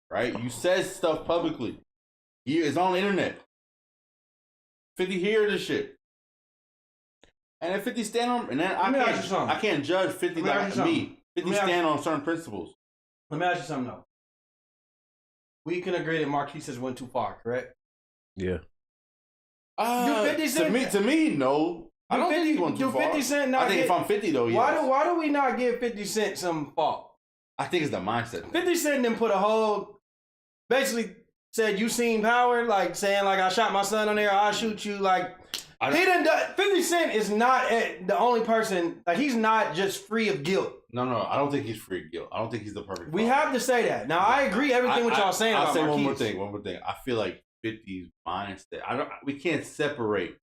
right? You said stuff publicly. It's on the internet. 50 hear this shit. And if 50 stand on, and then I can't judge 50 like me. 50 stand on certain principles. Let me ask you something though. We can agree that Marquise has went too far, correct? Yeah. To me, no. I don't think he's going too far. 50 Cent not I think if I'm 50 though, yes. Why do we not give 50 Cent some fault? I think it's the mindset. 50 Cent then put a whole, basically said you seen power, like saying like I shot my son on there, I'll shoot you, like. He done 50 Cent is not the only person, like he's not just free of guilt. No, I don't think he's free of guilt. I don't think he's the perfect. We have to say that. Now I agree everything what y'all saying. I'll say Marquise. one more thing. I feel like 50's mindset. We can't separate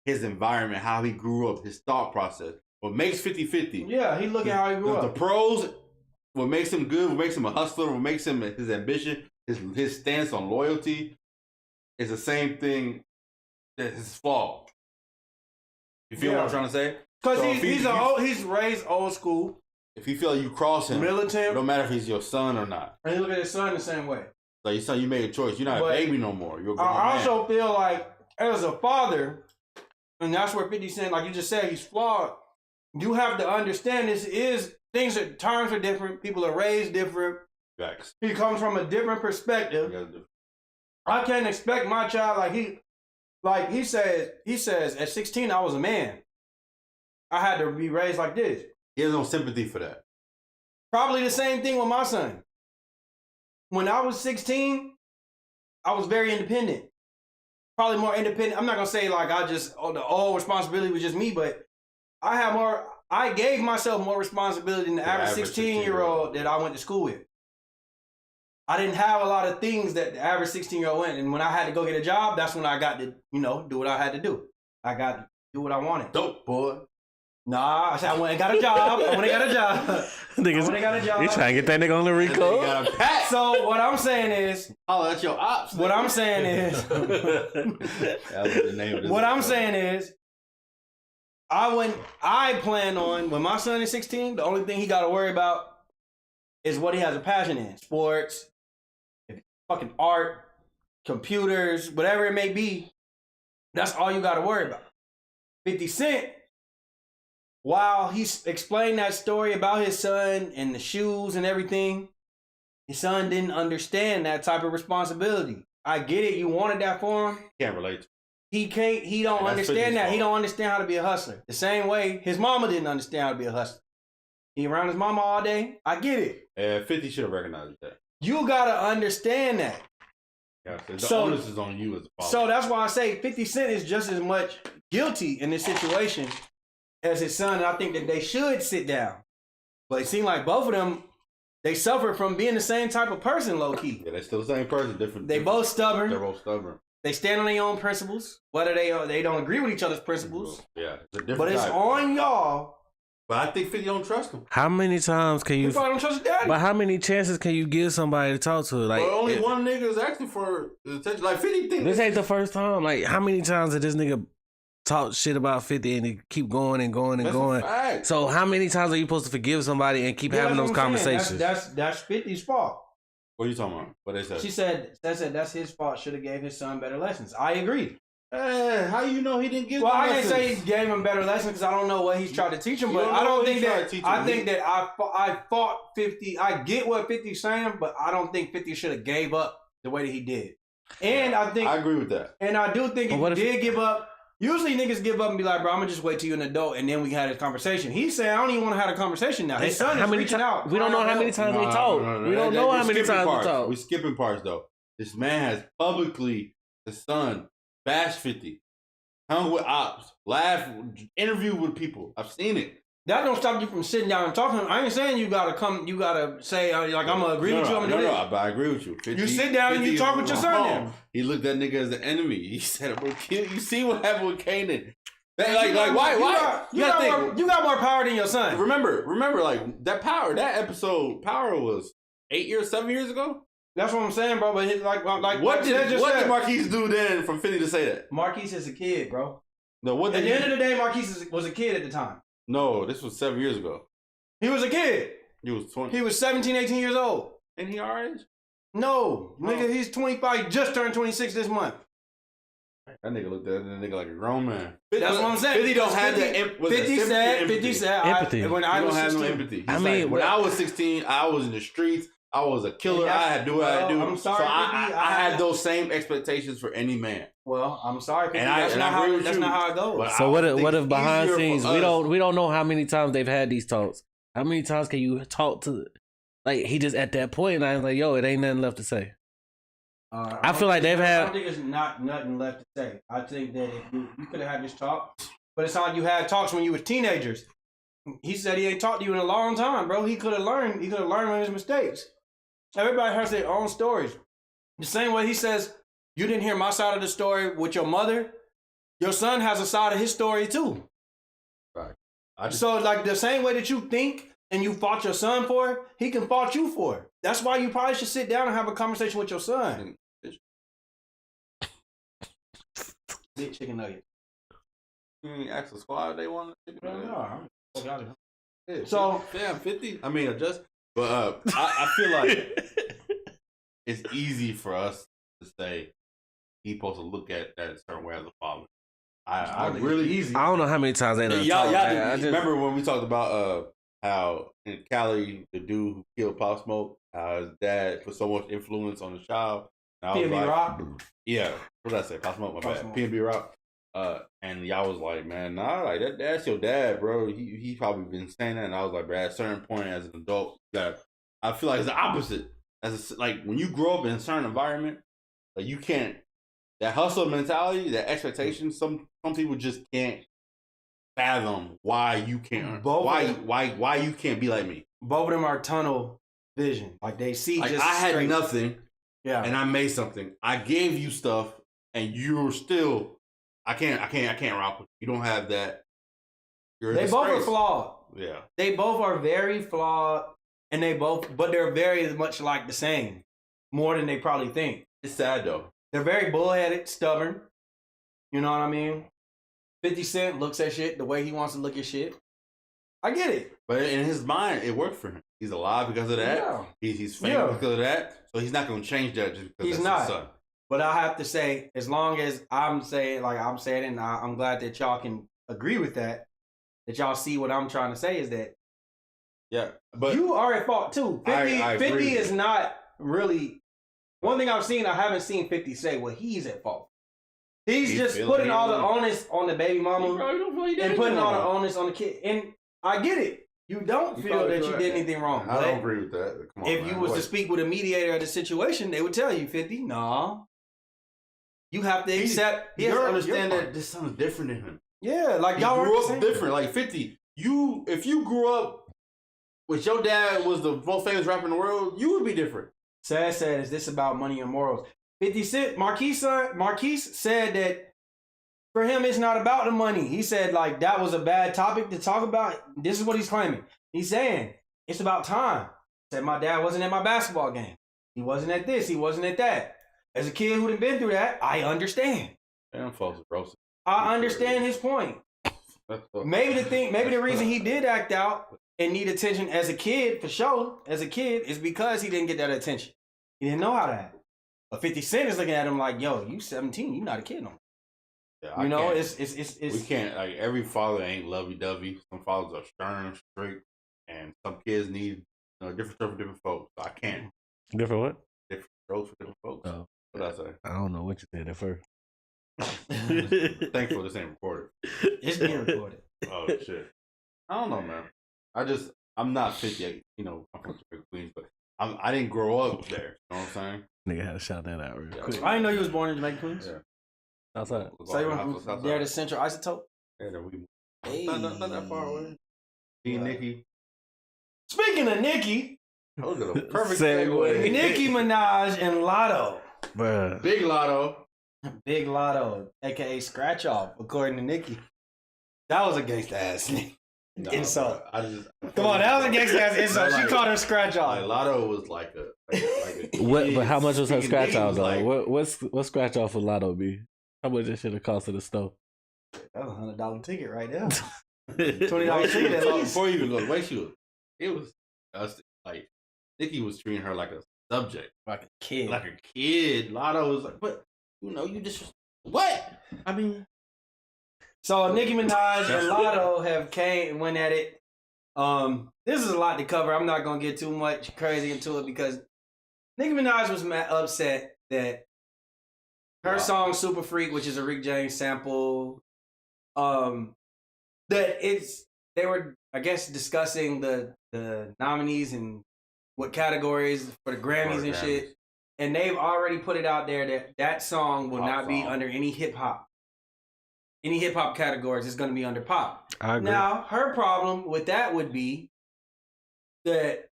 his environment, how he grew up, his thought process. What makes 50-50. Yeah, he look at how he grew up. The pros, what makes him good, what makes him a hustler, what makes him his ambition, his stance on loyalty is the same thing that his flaw. You feel what I'm trying to say? Because he's raised old school. If you feel like you cross him, militant, no matter if he's your son or not. And you look at his son the same way. Like your son, you made a choice. You're not a baby no more. You're a grown man. I also feel like as a father, and that's where 50 Cent, like you just said, he's flawed. You have to understand times are different. People are raised different. Facts. He comes from a different perspective. I can't expect my child he says at 16 I was a man. I had to be raised like this. He has no sympathy for that. Probably the same thing with my son. When I was 16, I was very independent. Probably more independent. I'm not gonna say like the all responsibility was just me, but I gave myself more responsibility than the average 16-year-old that I went to school with. I didn't have a lot of things that the average 16-year-old went. And when I had to go get a job, that's when I got to, do what I had to do. I got to do what I wanted. Dope, boy. Nah, I said I went and got a job. I went and got a job. You trying to get that nigga on the RICO? So what I'm saying is... Oh, that's your ops. What I'm saying is... That was the name of this. What I'm saying is... I plan on, when my son is 16, the only thing he got to worry about is what he has a passion in. Sports, fucking art, computers, whatever it may be. That's all you got to worry about. 50 Cent, while he explained that story about his son and the shoes and everything, his son didn't understand that type of responsibility. I get it. You wanted that for him. Can't relate. He don't understand that. He don't understand how to be a hustler. The same way his mama didn't understand how to be a hustler. He around his mama all day. I get it. 50 should have recognized that. You got to understand that. Yeah, the onus is on you as a father. So that's why I say 50 Cent is just as much guilty in this situation as his son. And I think that they should sit down. But it seemed like both of them, they suffer from being the same type of person, low key. Yeah, they're still the same person. They both stubborn. They're both stubborn. They stand on their own principles. Whether they don't agree with each other's principles. Yeah, it's a different But it's type. On y'all. But I think 50 don't trust him. How many times can you? He probably don't trust his daddy. But how many chances can you give somebody to talk to? Like, only one nigga is asking for attention. Like 50 thinks this ain't the first time. Like, how many times did this nigga talk shit about 50 and he keep going and going and That's going? A fact. So how many times are you supposed to forgive somebody and keep having those conversations? That's 50's fault. What are you talking about? What they said? She said that's his fault. Should have gave his son better lessons. I agree. How you know he didn't give? Well, I didn't say he gave him better lessons because I don't know what he's trying to teach him. But I don't think that. I think that I fought 50. I get what 50's saying, but I don't think 50 should have gave up the way that he did. And I think I agree with that. And I do think he did give up. Usually niggas give up and be like, bro, I'm gonna just wait till you're an adult and then we had a conversation. He said, I don't even want to have a conversation now. His son is reaching out. We don't know how many times they talk. We don't know how many times they talk. We're skipping parts though. This man has publicly, the son, bashed 50. Hung with ops, laugh, interview with people. I've seen it. That don't stop you from sitting down and talking. I ain't saying you gotta say like I'm gonna agree with you. But I agree with you. 50, you sit down and you talk with your son. Then. He looked at nigga as the enemy. He said, "I'm gonna kill you." See what happened with Kanan? Why? You got more power than your son. Remember, like that power. That episode, power was 7 years ago. That's what I'm saying, bro. But what did Marquise do then from 50 to say that? Marquise is a kid, bro. No, At the end of the day, Marquise was a kid at the time. No, this was 7 years ago. He was a kid. He was 20. He was 17, 18 years old. Ain't he our age? No, nigga, he's 25. He just turned 26 this month. That nigga looked at that nigga like a grown man. That's what I'm saying. 50 don't have the 50 said, empathy. When I was don't have 16. no empathy. I mean, when I was 16, I was in the streets. I was a killer. I had to do what I had to do. I'm sorry, so I had those same expectations for any man. Well, I'm sorry, And that's not how it goes. But So what if behind scenes we we don't know how many times they've had these talks. How many times can you talk to like he just at that point and I was like, yo, it ain't nothing left to say. I feel like they've had. I don't think it's not nothing left to say. I think that if you could have had this talk, but it's not like you had talks when you were teenagers. He said he ain't talked to you in a long time, bro. He could have learned. He could have learned from his mistakes. Everybody has their own stories. The same way he says, you didn't hear my side of the story with your mother. Your son has a side of his story too. Right. So like the same way that you think and you fought your son for it, he can fault you for it. That's why you probably should sit down and have a conversation with your son. Big chicken nugget. You ain't ask the squad if they want chicken nugget. Yeah, so damn 50. I mean, but I feel like it's easy for us to say he's supposed to look at that a certain way as a father. I really easy. I don't know how many times they done y'all talked. remember when we talked about how in Cali the dude who killed Pop Smoke, how his dad put so much influence on the child. PNB like, Rock. Yeah, what did I say? Pop Smoke, my bad. PNB Rock. And y'all was like, man, nah, like that's your dad, bro. He probably been saying that, and I was like, bro, at a certain point as an adult, I feel like it's the opposite. Like when you grow up in a certain environment, like you can't that hustle mentality, that expectation. Some people just can't fathom why you can't. Why you can't be like me. Both of them are tunnel vision. Like they see. Like just I had straight. nothing. Yeah. And I made something. I gave you stuff, and you're still. I can't rock with you. You don't have that. They both are flawed. Yeah. They both are very flawed, and but they're very much like the same, more than they probably think. It's sad though. They're very bullheaded, stubborn. You know what I mean? 50 Cent looks at shit the way he wants to look at shit. I get it. But in his mind, it worked for him. He's alive because of that. Yeah. He's famous because of that. So he's not going to change that just because that's his son. But I have to say, as long as I'm saying, and I'm glad that y'all can agree with that y'all see what I'm trying to say is that yeah, but you are at fault too. 50 is not really, one thing I haven't seen 50 say, well, he's at fault. He's just putting all the onus on the baby mama and putting all the onus on the kid. And I get it. You don't feel that you did anything wrong. I don't agree with that. Come on, if you was to speak with a mediator of the situation, they would tell you, 50, nah. You have to accept. You understand that this son's different than him. Yeah, like y'all grew up different. Like 50, if you grew up with your dad was the most famous rapper in the world, you would be different. Sad said, is this about money and morals? 50 Cent, Marquise said that for him it's not about the money. He said like that was a bad topic to talk about. This is what he's claiming. He's saying it's about time. Said my dad wasn't at my basketball game. He wasn't at this. He wasn't at that. As a kid who'd been through that, I understand. Damn, folks, bro. I understand his point. Maybe the reason he did act out and need attention as a kid, for sure, is because he didn't get that attention. He didn't know how to act. But 50 Cent is looking at him like, yo, you 17, you not a kid no more. Yeah, it's we can't, like, every father ain't lovey-dovey. Some fathers are stern, strict, and some kids need different stuff for different folks. So I can't. Different what? Different strokes for different folks. Oh. What did I say? I don't know what you said at first. Thankful this ain't recorded. It's being recorded. Oh shit! I don't know, man. I'm not 50. I'm from Queens, but I didn't grow up there. You know what I'm saying? Nigga had to shout that out real quick. I didn't know you was born in Jamaica, Queens. Yeah. Outside. So you went from there to Central Isotope? Yeah, not that far away. Me and Nikki. Speaking of Nikki, perfect segue. Nicki Minaj and Lotto. Bruh. Big Lotto. Big Lotto, aka Scratch Off, according to Nikki. That was a gangsta ass nigga. Nah, insult. bro, I just Come on, that was a gangster ass insult. She Like- called her scratch off. Like Lotto was like a kid. What? But how much was her Speaking scratch niggas off was though? like- What scratch off for Lotto be? How much that should have cost at the store? That was $100 ticket right there. $20 $20 ticket at least. before you even go the way she was. It was disgusting. Like Nikki was treating her like a subject, Like a kid. like a kid. Lotto was like, but you just what? I mean, So Nicki Minaj That's and Lotto have went at it. This is a lot to cover. I'm not gonna get too much crazy into it because Nicki Minaj was upset that her song "Super Freak," which is a Rick James sample, that they were, I guess, discussing the nominees and what categories for the Grammys and shit, and they've already put it out there that song will not be under any hip hop categories. It's going to be under pop. I agree. Now, her problem with that would be that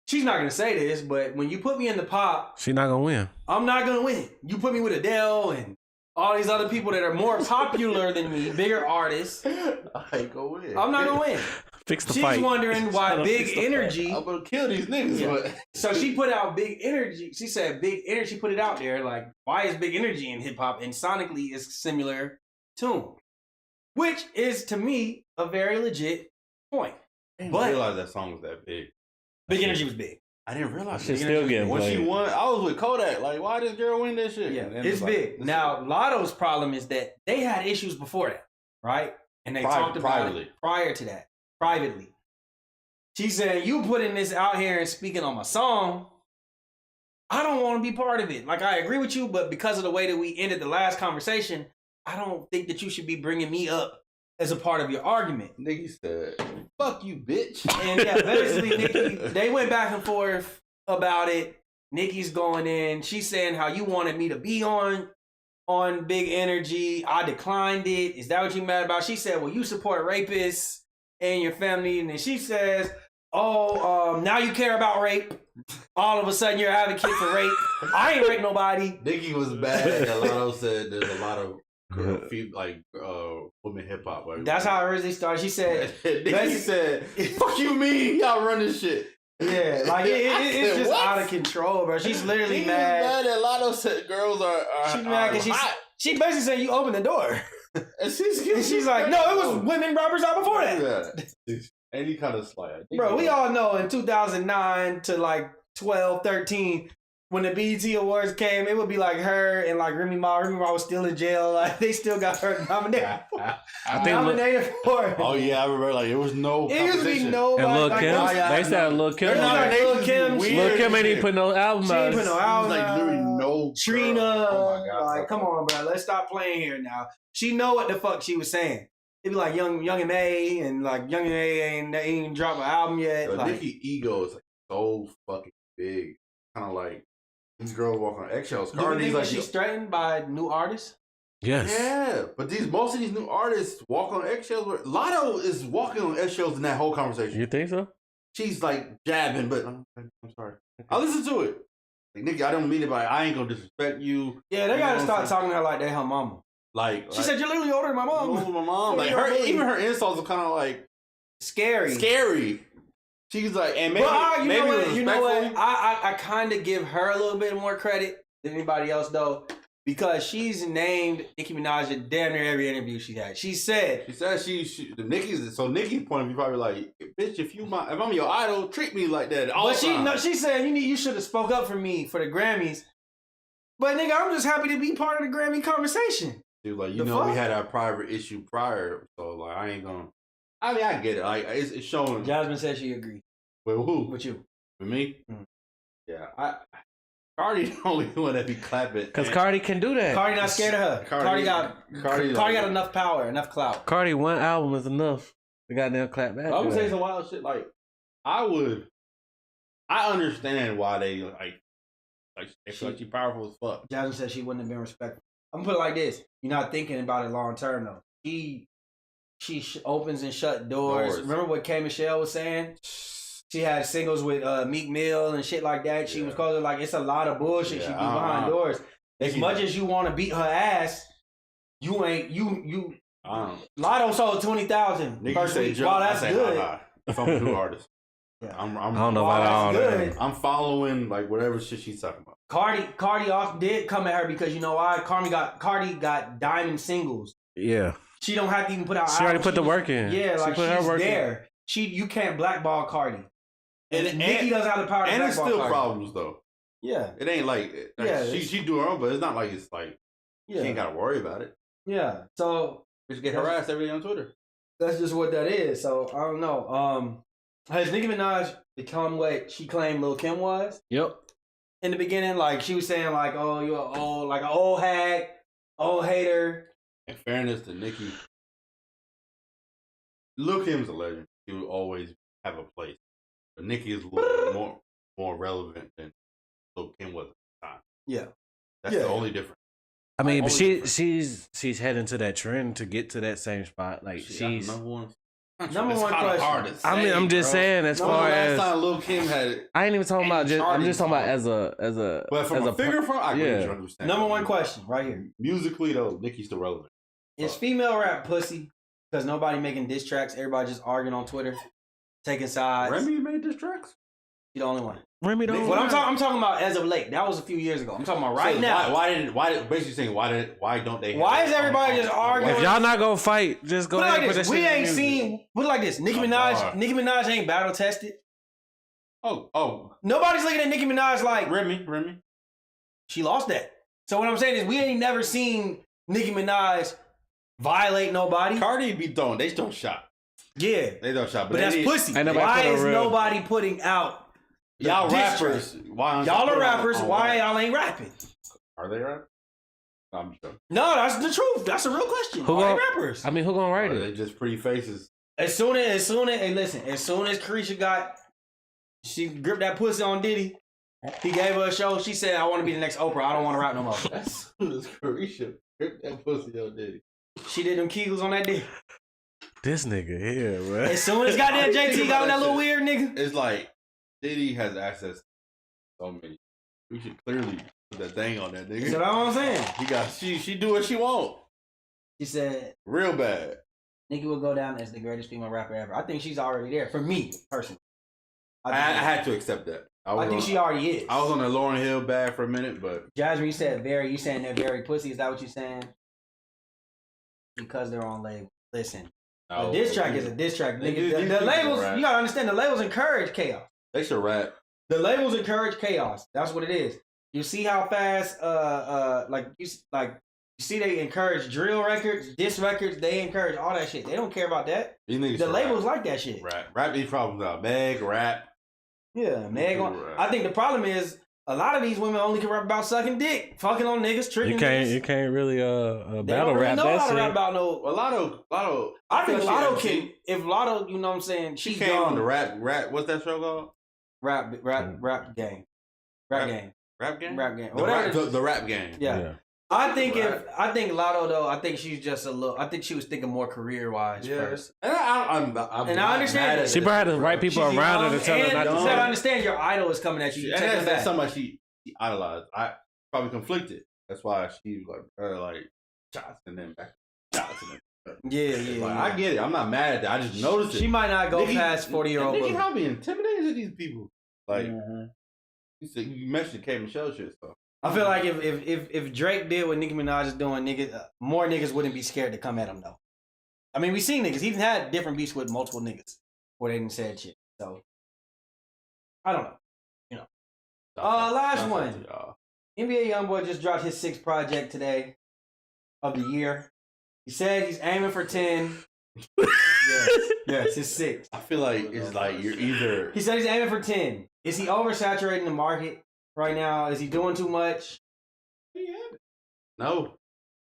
she's not going to say this, but when you put me in the pop, She not gonna win. I'm not going to win. You put me with Adele and all these other people that are more popular than me, bigger artists. I ain't gonna win. I'm not going to win. Fix the She's fight. wondering why Fix Big the fight. Energy. I'm gonna kill these niggas. Yeah. But So she put out Big Energy. She said Big Energy. She put it out there like, why is Big Energy in hip hop and sonically is similar tune, which is to me a very legit point. I didn't But- realize that song was that big. Big Energy was big. I didn't realize That shit Big still Energy- getting when she played. won. I was with Kodak. Like, why did this girl win this shit? Yeah, And then it's like, big. this Now, is- Lotto's problem is that they had issues before that, right? And they talked about privately. it prior to that, privately. She said, you putting this out here and speaking on my song, I don't want to be part of it. Like, I agree with you, but because of the way that we ended the last conversation, I don't think that you should be bringing me up as a part of your argument. Nikki said, "Fuck you, bitch." And yeah, basically, Nikki, they went back and forth about it. Nikki's going in. She's saying how you wanted me to be on Big Energy. I declined it. Is that what you mad about? She said, well, you support rapists and your family. And then she says, now you care about rape. All of a sudden, you're an advocate for rape. I ain't raped nobody. Nikki was bad. And Lotto said there's a lot of women hip hop. Like, That's how it originally started. She said, Nikki said, "Fuck you, me. Y'all run this shit." yeah, like it's said, just what? out of control, bro. She's literally She mad. was mad that Lotto said girls are She's mad because hot. she basically said you opened the door. And She's like, no, it was women rappers out before that. Yeah. And he kind of like, Bro, we all know in 2009 to like 12, 13, when the BET Awards came, it would be like her and like Remy Ma. Remy Ma was still in jail. Like they still got her nominated. I think Nominated for it. Oh yeah, I remember. Like it was no. It used to be competition. nobody. And Lil like, Kim, those- they said Lil Kim. They're not Like, Lil Kim. Weird Lil Kim ain't shit. even put no album She out. ain't put no It album. was like literally no. Trina. girl. Oh my god! Like, come on, bro. Let's stop playing here now. She know what the fuck she was saying. It'd be like Young and May, and like Young and May ain't even dropped an album yet. But Like, Nicki ego is like so fucking big. Kind of like these girls walk on eggshells. do you Cardi's think like, that she's threatened by new artists? Yes. yeah, but most of these new artists walk on eggshells. Lotto is walking on eggshells in that whole conversation. You think so? She's like jabbing, but I'm sorry. I listen to it. Like Nicki, I don't mean it by I ain't gonna disrespect you. Yeah, they You gotta know start what I'm talking to her like they her mama. Like She said you're literally older than my mom. "Oh, my mom." Like her, even her insults are kind of like Scary. scary. She's like, and maybe But maybe it was you know what? respectful. I kind of give her a little bit more credit than anybody else though, because she's named Nicki Minaj in damn near every interview she had. She said, She said Nicki's point of view probably like, bitch, if I'm your idol, treat me like that. All but the time. she said you should have spoke up for me for the Grammys. But nigga, I'm just happy to be part of the Grammy conversation. She was like, The we fuck? had our private issue prior, so like I ain't gonna. I mean, I get it. Like it's showing. Jasmine said she agreed With who? with you. With me? Mhm. Yeah, Cardi the only one that be clapping. Because And Cardi can do that. Cardi not scared of her. Cardi Cardi got enough power, enough clout. Cardi, one album is enough. The goddamn clap back. I would say some wild shit. Like I understand why they they feel like she powerful as fuck. Jasmine said she wouldn't have been respectful. I'm gonna put it like this: you're not thinking about it long term though. She opens and shut doors. Remember what K Michelle was saying? She had singles with Meek Mill and shit like that. She was calling like it's a lot of bullshit. She be behind doors. As much as you want to beat her ass, you ain't you Lotto sold 20,000 first week. Wow, that's good. If I'm a new artist. Yeah, I don't know about all that. I'm following like whatever shit she's talking about. Carti off did come at her because you know why? Carti got diamond singles. Yeah. She don't have to even put out. She already put the work in. Yeah, like she's there. You can't blackball Carti. And Nicki doesn't have the power to blackball Carti. And it's still problems though. Yeah. It ain't like she do her own, but it's not like it's like she ain't gotta worry about it. Yeah. So just get harassed every day on Twitter. That's just what that is. So I don't know. Has Nicki Minaj become what she claimed Lil' Kim was? Yep. In the beginning, like she was saying, like, "Oh, you're old, like an old hag, old hater." In fairness to Nicki, Lil' Kim's a legend. She will always have a place. But Nicki is a little more relevant than Lil' Kim was at the time. Yeah, that's the only difference. I mean, but she's heading to that trend to get to that same spot. Like she's number one. Number one question. I'm just saying, as far as last time Lil' Kim had it, I ain't even talking about. I'm just talking about as a. But from a figure from, I agree. Understand. Number one question, right here. Musically though, Nicki's still relevant. Is female rap pussy? Because nobody making diss tracks. Everybody just arguing on Twitter, taking sides. Remy made diss tracks. She the only one. Remy don't. What I'm talking about as of late. That was a few years ago. I'm talking about right now. Why basically saying why don't they? Why is everybody just arguing? If y'all not gonna fight, just go ahead and put this. We ain't seen. Put it like this. Nicki Minaj ain't battle tested. Oh. Nobody's looking at Nicki Minaj like Remy. She lost that. So what I'm saying is we ain't never seen Nicki Minaj violate nobody. Carti be throwing. They don't shot. Yeah. They don't shot. But that's pussy. Why is nobody putting out? Y'all rappers. Y'all are rappers. Why y'all ain't rapping? Are they rappers? I'm sure. No, that's the truth. That's a real question. Who are they rappers? I mean, who gonna write it? They just pretty faces. As soon as Carisha she gripped that pussy on Diddy. He gave her a show. She said, "I want to be the next Oprah. I don't want to rap no more." As soon as Carisha gripped that pussy on Diddy, she did them Kegels on that dick. This nigga here, bro. As soon as goddamn JT got on that little weird nigga, it's like Diddy has access to so many. We should clearly put that thing on that nigga. That's what I'm saying. She do what she want. She said real bad. Nicki will go down as the greatest female rapper ever. I think she's already there for me personally. I had to accept that. I think she already is. I was on the Lauryn Hill bag for a minute, but Jasmine, you said you saying they're very pussy. Is that what you're saying? Because they're on label. Listen. A diss track is a diss track. Nigga, the labels, you gotta understand, the labels encourage chaos. They should rap. The labels encourage chaos. That's what it is. You see how fast, you see they encourage drill records, diss records. They encourage all that shit. They don't care about that. The labels like that shit. Rap these problems out. Meg, rap. Yeah, Meg. I think the problem is a lot of these women only can rap about sucking dick, fucking on niggas, tricking niggas. You can't really battle rap that shit. Rap about no. Lotto. I think Lotto can. If Lotto, you know what I'm saying, she came on the rap. What's that show called? Rap game. Rap game. Whatever. The rap game. Yeah. I think Lotto though. I think she's just a little. I think she was thinking more career wise first. And I understand that. She probably had the right people around her to tell her not to. I understand your idol is coming at you. And that's somebody she idolized. I probably conflicted. That's why she like shots and then back shots and then. Yeah. I get it. I'm not mad at that. I just noticed it. She might not go past 40-year-old. Nicki probably intimidated to these people. Like you mentioned K Michelle shit, so. I feel like if Drake did what Nicki Minaj is doing, more niggas wouldn't be scared to come at him though. I mean, we seen niggas. He's had different beefs with multiple niggas where they didn't say shit. So I don't know. You know. Last one. NBA YoungBoy just dropped his 6th project today of the year. He said he's aiming for 10. Yes, his 6th. I feel like it's like you're either. He said he's aiming for 10. Is he oversaturating the market right now? Is he doing too much? No.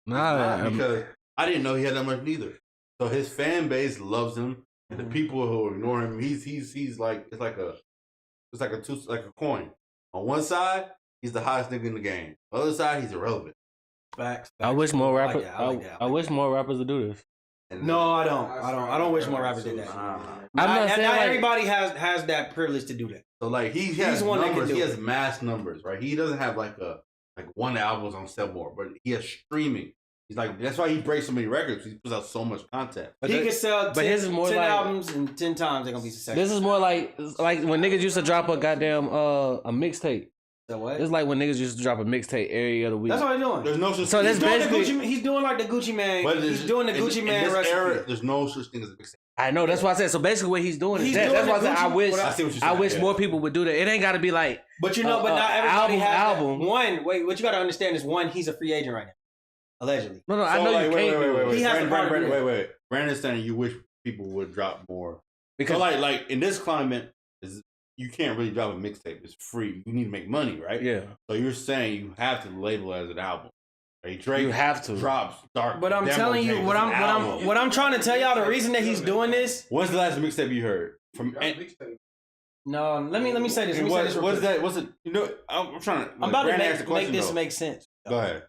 Nah, because I didn't know he had that much neither. So his fan base loves him, and the people who ignore him, he's like it's like a coin. On one side, he's the hottest nigga in the game. On the other side, he's irrelevant. Facts. I wish more rappers. I wish more rappers would do this. No, I don't. I don't wish more rappers did that. Not everybody has that privilege to do that. So like he's one numbers. He has mass numbers, right? He doesn't have like one album on sell more, but he has streaming. He's like, that's why he breaks so many records. He puts out so much content. He can sell 10, his is more 10 like, albums and 10 times they're gonna be successful. This is more like when niggas used to drop a goddamn a mixtape. So what? It's like when niggas used to drop a mixtape every other week. That's what he's doing. There's no such So thing. that's basically He's doing like the Gucci Man. He's doing the Gucci Man in this recipe. era, there's no such thing as a mixtape. I know. That's why I said. So basically, what he's doing is He's that. doing That's why I said Gucci- I wish. I see what you're I saying, wish yeah. more people would do that. It ain't got to be like. But you know, but not everybody has album. that. One, wait, what you got to understand is one, he's a free agent right now, allegedly. No, I know you can't. He has the power to do that. Wait. Brandon's saying you wish people would drop more Because so like in this climate, you can't really drop a mixtape. It's free. You need to make money, right? Yeah. So you're saying you have to label it as an album. Like Drake, you have to drops dark. But I'm demo telling you, tapes what as an album. I'm trying to tell y'all, the reason that he's doing this. When's the last mixtape you heard from? No, let me say this. Let me say this. What's that? What's it? You know, I'm trying to. I'm about to asked the question, make this though. make sense. Go ahead.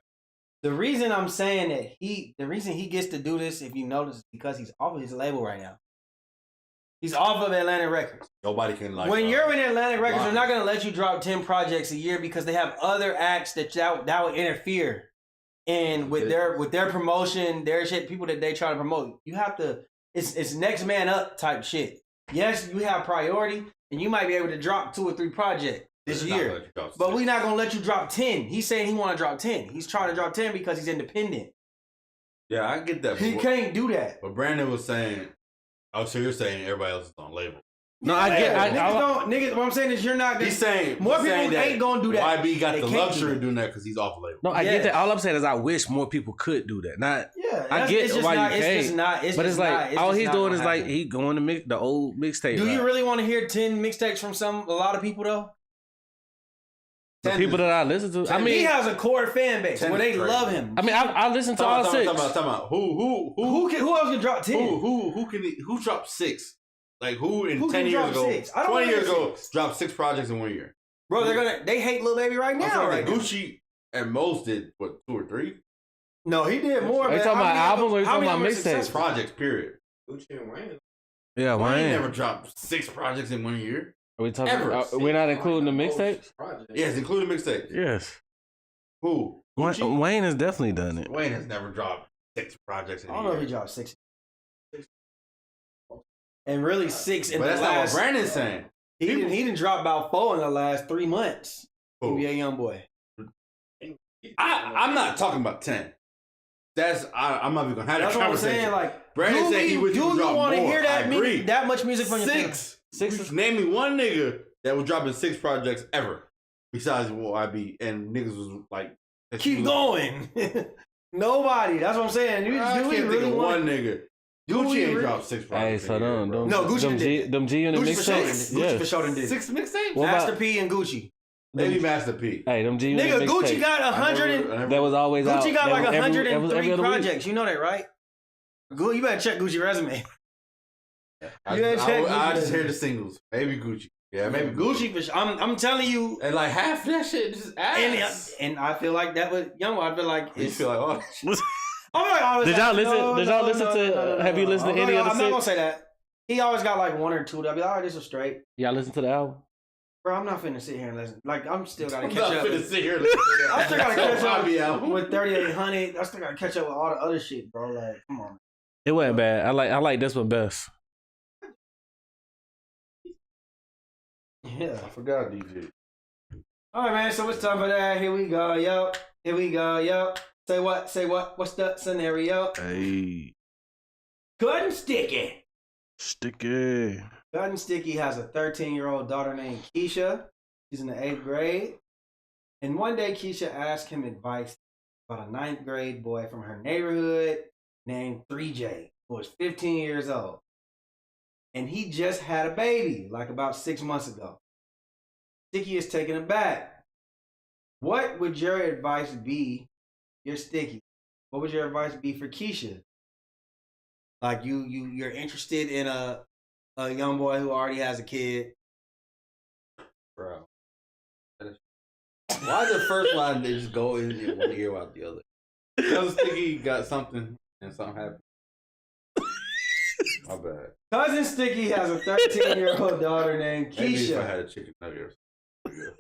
The reason I'm saying that the reason he gets to do this, if you notice, is because he's off of his label right now. He's off of Atlantic Records. Nobody can like. When you're in Atlantic Records, they're lie. not gonna let you drop 10 projects a year because they have other acts that would interfere. And with their promotion, their shit, people that they try to promote, you have to. It's next man up type shit. Yes, you have priority, and you might be able to drop 2 or 3 projects this year. But we're not gonna let you drop 10. He's saying he want to drop 10. He's trying to drop 10 because he's independent. Yeah, I get that. He can't do that. But Brandon was saying, oh, so you're saying everybody else is on label. No, I get. Niggas, what I'm saying is you're not gonna. He's saying more people ain't gonna do that. YB got They the can't do luxury that. of doing that because he's off label. No, I Yes. get that. All I'm saying is I wish more people could do that. Not. Yeah, I get it's just why not, you it's can't. just not. It's but just it's like not, it's all just he's not doing gonna is like happen. he going to the old mixtape. Do you route. really want to hear 10 mixtapes from a lot of people though? The people that I listen to? I mean, he has a core fan base where they love him. I mean, I listen to all 6. Talk about who else can drop 10? Who dropped 6? Like who 10 10 years ago, 20 years ago, 6. dropped 6 projects in 1 year? Bro, they hate Lil Baby right now. Like Gucci at most did what 2 or 3 No, he did more. Are you man. talking How about many albums or you how talking many about were mixtapes? successful? projects. Period. Gucci and Wayne. Yeah, Wayne Wayne. never dropped 6 projects in 1 year. Are we talking? Ever. We're not including the mixtapes. Yes, including mixtapes. Yes. Who? Gucci? Wayne has definitely done it. Wayne has never dropped 6 projects in I a don't year. know if he dropped 6. And really 6 in But the that's not what last. Brandon's saying. He didn't drop about 4 in the last 3 months. Who? NBA YoungBoy. I'm not talking about 10. I'm not even gonna have That's that what I'm conversation. saying. Like, Brandon said he would drop more. want to hear I agree. that much music from your 6. Six. Name me one nigga that was dropping 6 projects ever, besides YB, and niggas was like, Keep going. Nobody. That's what I'm saying. I Do we can't really think of want? one nigga. Gucci ain't dropped 6 Hey, projects. so in a year, bro. No, Gucci did. Them G unit Gucci for sure did. mixtapes. Gucci for sure did. 6 mixtapes. What Master about- P and Gucci. Maybe Master P. Hey, them G unit Nigga, mixtapes. Gucci got 100. That was always out. Gucci got That like was every 103 other week. projects. You know that, right? You better check Gucci resume. I You ain't check Gucci. just hear the singles. Maybe Gucci. Yeah, maybe Gucci. Gucci for sure. I'm telling you. And like half that shit just ass. And I feel like that was young. I feel like You it's. feel like, oh, I'm like, oh, Did y'all listen? no, Did no, y'all listen no, to? no, no, Have you no. listened to any of the I'm not gonna 6? say that. He always got like 1 or 2. I'll be like, all right, this was straight. Y'all listen to the album? Bro, I'm not finna sit here and listen. Like, I'm still gotta I'm catch not up. finna sit here. I still gotta catch up YB album. with 3800. I still gotta catch up with all the other shit, bro. Like, come on. It wasn't bad. I like this one best. Yeah. I forgot DJ. All right, man. So it's time for that. Here we go, yo. Here we go, yo. Say what? Say what? What's the scenario? Hey, Good and sticky. sticky. Good and Sticky has a 13-year-old daughter named Keisha. She's in the 8th grade. And one day, Keisha asked him advice about a 9th grade boy from her neighborhood named 3J, who was 15 years old. And he just had a baby, like about 6 months ago. Sticky is taken aback. What would your advice be, you're Sticky, what would your advice be for Keisha? Like you're interested in a young boy who already has a kid. Bro. Why the first line they just go in and one ear out the other? Because Sticky got something and something happened. My bad. Cousin Sticky has a 13-year-old daughter named Maybe if I Keisha. had a chicken nugget or something.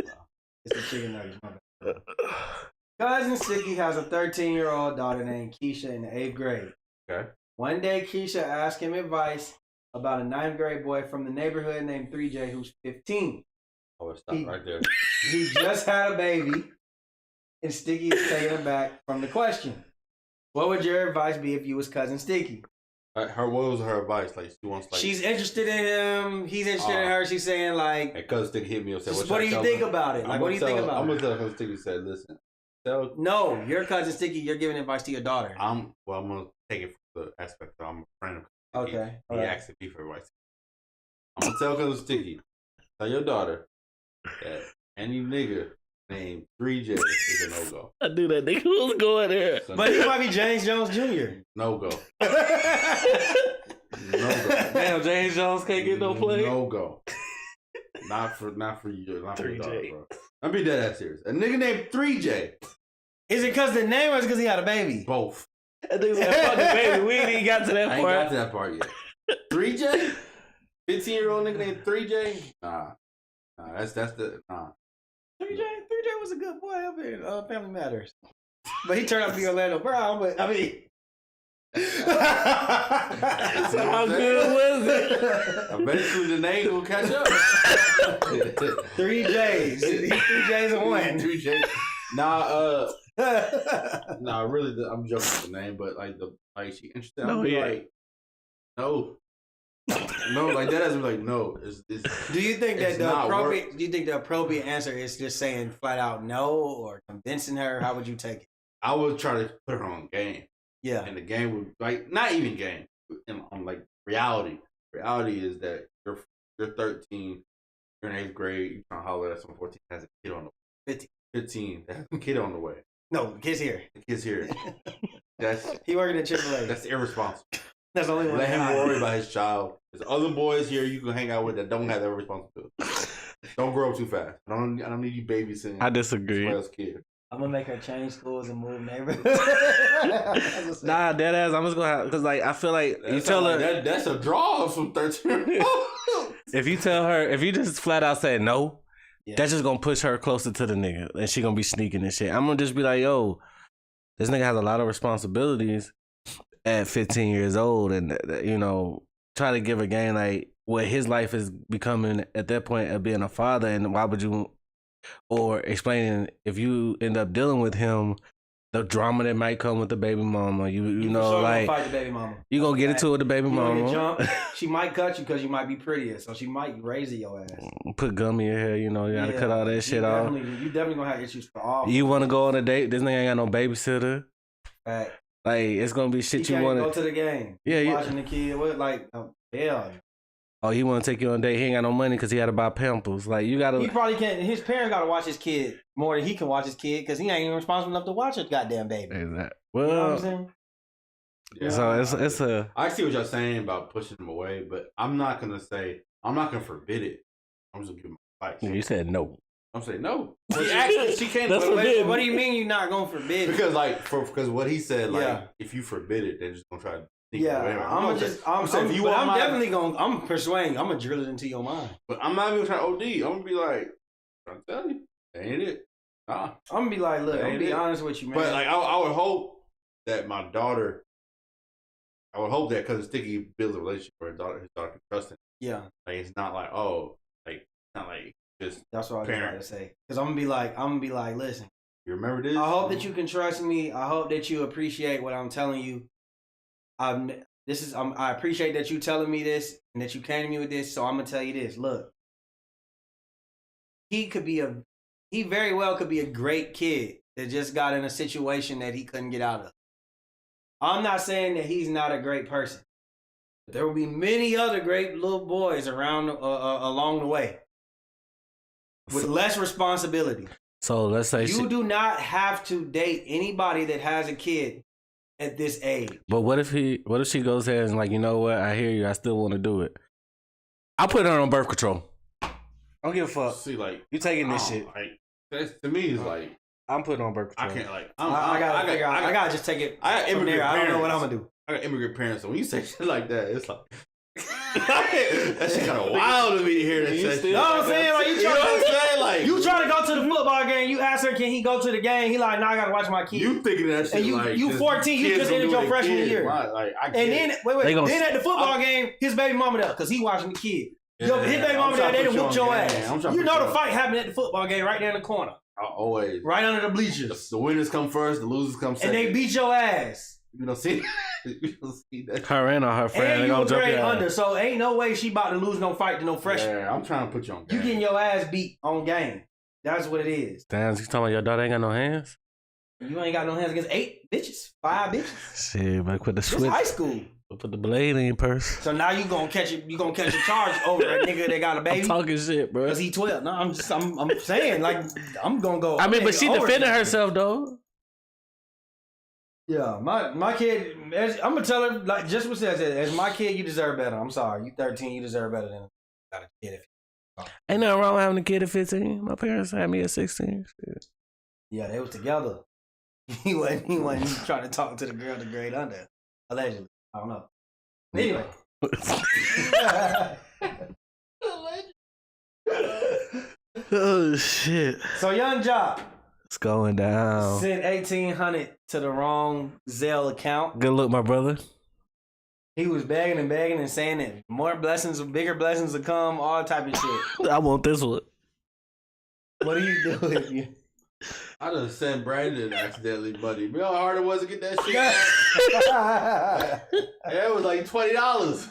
It's the chicken nuggets, my bad. Cousin Sticky has a 13-year-old daughter named Keisha in the 8th grade. Okay. One day, Keisha asked him advice about a 9th grade boy from the neighborhood named 3J who's 15. Oh, it stopped right there. He just had a baby, and Sticky is taking him back from the question. What would your advice be if you was Cousin Sticky? What was her advice? Like she wants, like She's interested in him. He's interested in her. She's saying like, and Cousin Sticky hit me and said, what do you think about it? Like, what do you think about it? I'm gonna tell Cousin Sticky, said, listen. No, you're Cousin Sticky. You're giving advice to your daughter. I'm gonna take it from the aspect that I'm a friend of Cousin Sticky. Okay. He asked me for advice. I'm gonna tell Cousin Sticky, tell your daughter that any nigga named 3J is a no-go. I knew that nigga was going there. So But he might be James Jones Jr. No-go. No-go. Damn, James Jones can't get no play. No-go. Not for you. Not for your 3J. daughter, bro. I'm be dead ass serious. A nigga named 3J. Is it because of the name or is it because he had a baby? Both. That nigga said, fuck the baby. We ain't even got to that I part. ain't got to that part yet. 3J? 15-year-old nigga named 3J? Nah, that's the 3J was a good boy up in Family Matters. But he turned out to be Orlando Brown, but I mean. How good was it? Eventually the name will catch up. 3 J's. 3 J's and 1. 3J. Nah, really, I'm joking with the name, but like she interested. No, I'm yeah. like, no, like that doesn't be like no. It's Do you think that it's not the appropriate answer is just saying flat out no or convincing her? How would you take it? I would try to put her on game. Yeah. And the game would not even game. On like reality. Reality is that you're 13, you're in 8th grade, you're trying to holler at someone 14 has a kid on the way. 15 that has a kid on the way. No, the kid's here. The kid's here. That's He working at Chick-fil-A. that's irresponsible. That's the only one. Let him worry about his child. There's other boys here you can hang out with that don't have that responsibility. Don't grow up too fast. I don't need you babysitting. I disagree. Somebody else's kid. I'm gonna make her change schools and move neighborhoods. Nah, dead ass. I'm just gonna have, cause like I feel like you tell her that's a draw from 13. if you tell her, if you just flat out say no, Yeah. that's just gonna push her closer to the nigga, and she gonna be sneaking and shit. I'm gonna just be like, yo, this nigga has a lot of responsibilities at 15 years old, and you know, try to give a game like what his life is becoming at that point of being a father, and why would you? Or explaining if you end up dealing with him, the drama that might come with the baby mama. You know, sure like fight the baby mama. you gonna get into it with the baby You gonna get mama. jumped. She might cut you because you might be prettier, so she might raise your ass. Put gum in your hair. You know, you gotta cut all that shit off. You definitely gonna have issues for all. You want to go on a date? This nigga ain't got no babysitter. Fact. Like it's gonna be shit He you can't want go to the game. Yeah, you- watching the kid. What like hell? Oh, he want to take you on a date. He ain't got no money because he had to buy Pampers. Like you gotta. He probably can't. His parents gotta watch his kid more than he can watch his kid because he ain't even responsible enough to watch his goddamn baby. Exactly. You know what I'm Well, saying? Yeah, so it's a. I see what y'all saying about pushing them away, but I'm not gonna forbid it. I'm just gonna give them advice. You said no. I'm saying no. She actually she can't. That's put away. forbidden. What do you mean you're not gonna forbid it? Because because what he said, like Yeah. if you forbid it, they're just gonna try to sneak Yeah, away. I'm saying, if you want I'm my- definitely gonna. I'm persuading. I'm gonna drill it into your mind. But I'm not even trying to OD. I'm gonna be like, I'm telling you, that ain't it. Nah. I'm gonna be like, look, I'm gonna Ain't be it? honest with you, man. But like, I would hope that my daughter, I would hope that because Sticky builds a relationship where his daughter can trust him. yeah, Like it's not like, oh, like it's not like just that's what I was about parent. to say. Because I'm gonna be like, listen. You remember this? I hope that you can trust me. I hope that you appreciate what I'm telling you. I appreciate that you telling me this and that you came to me with this. So I'm gonna tell you this. Look, he very well could be a great kid that just got in a situation that he couldn't get out of. I'm not saying that he's not a great person. There will be many other great little boys around along the way with less responsibility. So let's say You do not have to date anybody that has a kid at this age. But what if she goes there and like, you know what? I hear you. I still want to do it. I'll put her on birth control. I don't give a fuck. See, like You taking this I shit? don't- Like that's, to me, is like I'm putting on birth I control. can't like. I gotta figure out. I gotta just take it I got from immigrant there. I don't know what I'm parents. gonna do. I got immigrant parents, so when you say shit like that, it's like That shit kind of wild to me to hear that shit. You know what I'm saying? Like, You know what I'm saying? Like, you trying to go to the football game, you ask her, can he go to the game? He like, nah, I gotta watch my kid. you thinking that shit and you, like... you 14, you just ended your freshman year. Like, I And then, wait, gonna- then at the football game, his baby mama there, because he watching the kid. Yeah, His baby mama there, they done whooped your ass. You know the fight. fight happened at the football game right there in the corner. Always. Right under the bleachers. The winners come first, the losers come second. And they beat your ass. You don't see you don't see that. Her and her friend. And They you gonna a jump grade your under, ass. so ain't no way she about to lose no fight to no freshman. Yeah, I'm trying to put you on game. You getting your ass beat on game. That's what it is. Damn, you talking about your daughter ain't got no hands? You ain't got no hands against 8 bitches, 5 bitches. Shit, but put the This switch. high school. Put the blade in your purse. So now you gonna catch it. You gonna catch a charge over a nigga that got a I'm baby talking shit, bro. because he 12. No, I'm saying like I'm gonna go. I mean, but she defended overtime. herself though. Yeah, my kid. I'm gonna tell her like just what she said. As my kid, you deserve better. I'm sorry, you 13, you deserve better than got a kid. Ain't nothing wrong with having a kid at 15. My parents had me at 16. Shit. Yeah, they was together. He wasn't trying to talk to the girl the grade under. Allegedly, I don't know. Anyway. Oh shit. So Young Jock It's going down. sent $1,800 to the wrong Zelle account. Good look, my brother. He was begging and saying that more blessings, bigger blessings will come, all type of shit. I want this one. What do you do with you? I done sent Brandon accidentally money. You know how hard it was to get that shit back? Yeah, it was like $20.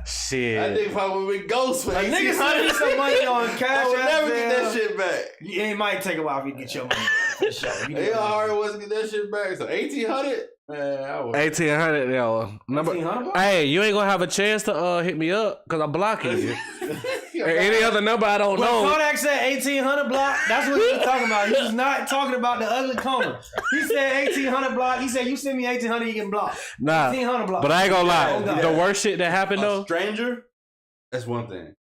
Shit. That nigga probably would be ghost for Like, niggas 1800. sending you some money on cash. I would never get that Zelle. shit back. It might take a while for you to get your money back. For sure. You know how hard it was to get that shit back? So 1800? Man, I would. 1800, yo. Number. 1,800? Hey, you ain't gonna have a chance to hit me up because I'm blocking you. Any other number I don't When know. Kodak said 1,800 block, that's what he was talking about. He was not talking about the ugly corner. He said 1,800 block. He said, you send me 1,800, you get blocked. Nah, 1,800 block. but I ain't gonna lie. Oh, God. The worst shit that happened A though. stranger? That's one thing.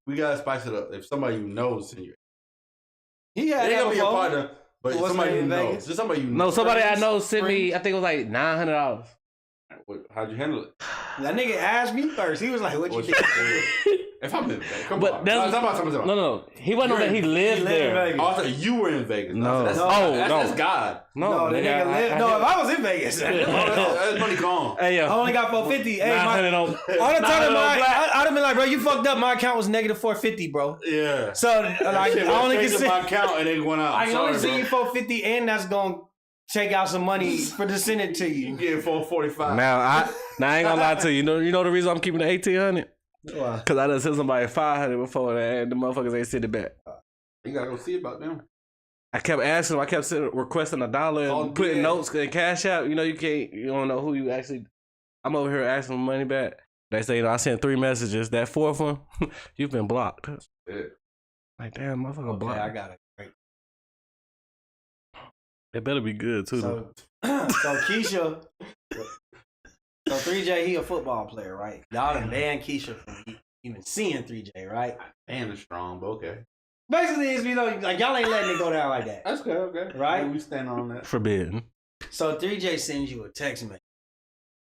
We gotta spice it up. If somebody you know send you, He it had ain't that gonna be your before. partner, but What's somebody his you name in know. Vegas? Just somebody you know. No, somebody I Springs? know sent me. Springs? I think it was like $900. How'd you handle it? That nigga asked me first. He was like, what you think? If I'm in Vegas, come But on. that's- Talk about. No. He wasn't on that. He lived in there. Vegas. Oh, I thought you were in Vegas. No. That's, No. that's God. No, the nigga lived. No, if I was in Vegas, Oh, that's money gone. Hey, yo. I only got 450. Hey, my, 900 on. I'd have been like, bro, you fucked up. My account was negative 450, bro. Yeah. So like, Shit, I only went can straight to see, my account and it went out. I can only Sorry, see you 450, and that's gonna take out some money for to send it to You you. get 445. Now I ain't gonna lie to you. You know the reason I'm keeping the 1,800 because I done sent somebody 500 before and the motherfuckers ain't sent it back. You gotta go see about them. I kept asking them. I kept requesting $1 Oh, and putting yeah. notes and cash out. You know you don't know who you actually. I'm over here asking for money back. They say I sent 3 messages. That 4th one, you've been blocked. Yeah. Like damn, motherfucker blocked. I got it. Great. It better be good too. So, so Keisha, so 3J, he a football player, right? Y'all done banned Keisha from even seeing 3J, right? And it's strong, but okay. Basically, it's, you know, like y'all ain't letting it go down like that. That's okay. Right? Yeah, we stand on that. Forbidden. So 3J sends you a text message,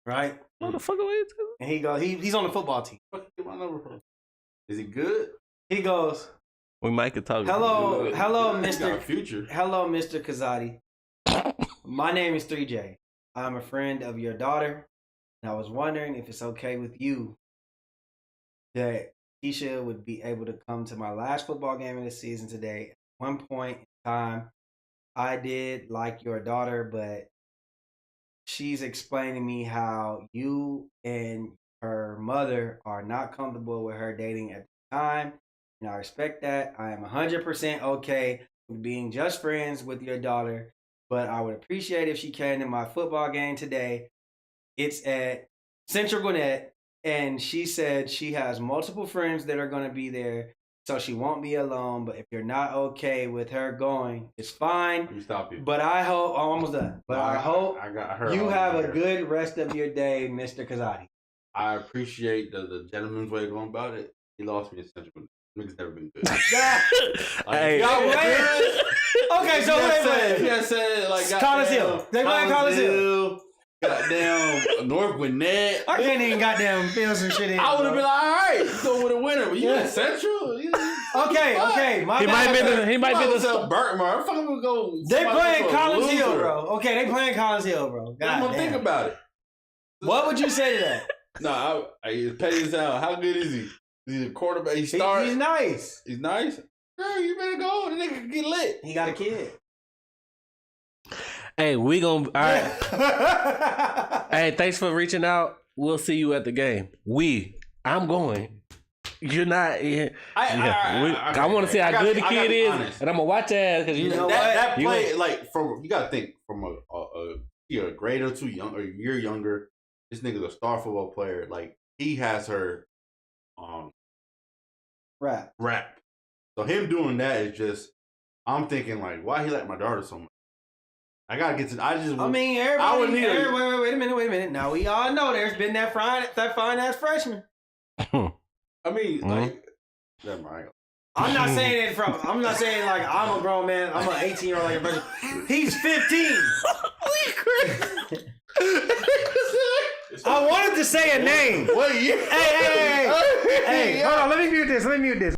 right? Motherfucker, what you doing? And he goes, he's on the football team. What get my number from? Is he good? He goes, We might could talk. hello, Good. hello, He got a Mr. future. Hello, Mr. Kazadi. My name is 3J. I'm a friend of your daughter, and I was wondering if it's okay with you that Keisha would be able to come to my last football game of the season today. At one point in time, I did like your daughter, but she's explaining to me how you and her mother are not comfortable with her dating at the time. And I respect that. I am 100% okay with being just friends with your daughter, but I would appreciate if she came to my football game today. It's at Central Gwinnett, and she said she has multiple friends that are going to be there, so she won't be alone. But if you're not okay with her going, it's fine. Let me stop you. But I hope, I'm almost done. But I hope I heard you all have a here. good rest of your day, Mr. Kazadi. I appreciate the gentleman's way of going about it. He lost me in Central. Niggas never been good. Hey. y'all were good. Okay, so wait. He had said like Collins Hill. They playing Collins Hill. goddamn North with Ned. I can't even goddamn feel some shit in. I would have been like, all right, you go with a winner. But you in Central? Okay. He might be the Burnt, man. I'm fucking gonna go. They playing Collins Hill, bro. Okay, they playing Collins Hill, bro. I'm gonna think about it. What would you say to that? No, I pay his out. How good is he? He's a quarterback. He's nice. He's nice. Girl, you better go. The nigga can get lit. He got a kid. Hey, we gonna all right. Hey, thanks for reaching out. We'll see you at the game. I'm going. You're not. I want to see how good the kid is, and I'm gonna watch that because you know that play. Like you gotta think from a grade or two young or a year younger. This nigga's a star football player. Like he has her, rap. So him doing that is just. I'm thinking like, why he like my daughter so much? I gotta get to. Everybody. Wait a minute. Now we all know there's been that fine ass freshman. I mean, like, never mind. I'm not saying like I'm a grown man. I'm an 18-year-old like a freshman. He's 15. I wanted to say a name. What year? Hey, hold on. Let me mute this.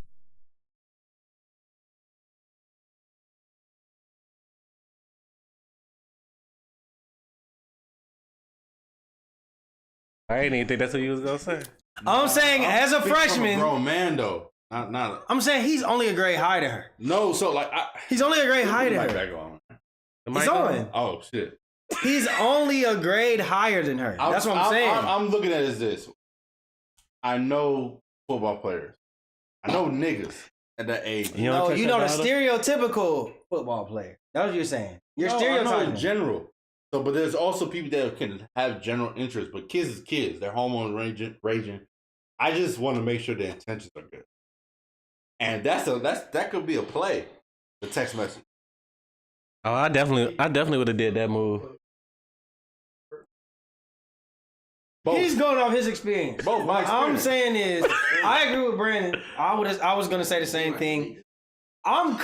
I didn't even think that's what you was gonna say. I'm saying as a freshman, grown man though. Not. I'm saying he's only a grade higher than her. No, so like he's only a grade higher than her. Back on. He's on. Oh shit. He's only a grade higher than her. That's what I'm saying. I'm looking at it as this. I know football players. I know niggas at that age. You know the stereotypical football player. That's what you're saying. You're stereotyping in general. So, but there's also people that can have general interest, but kids is kids. Their hormones raging. I just want to make sure their intentions are good. And that could be a play. The text message. Oh, I definitely would have did that move. Both. He's going off his experience. Both my experience. All I'm saying is, I agree with Brandon. I was gonna say the same thing. I want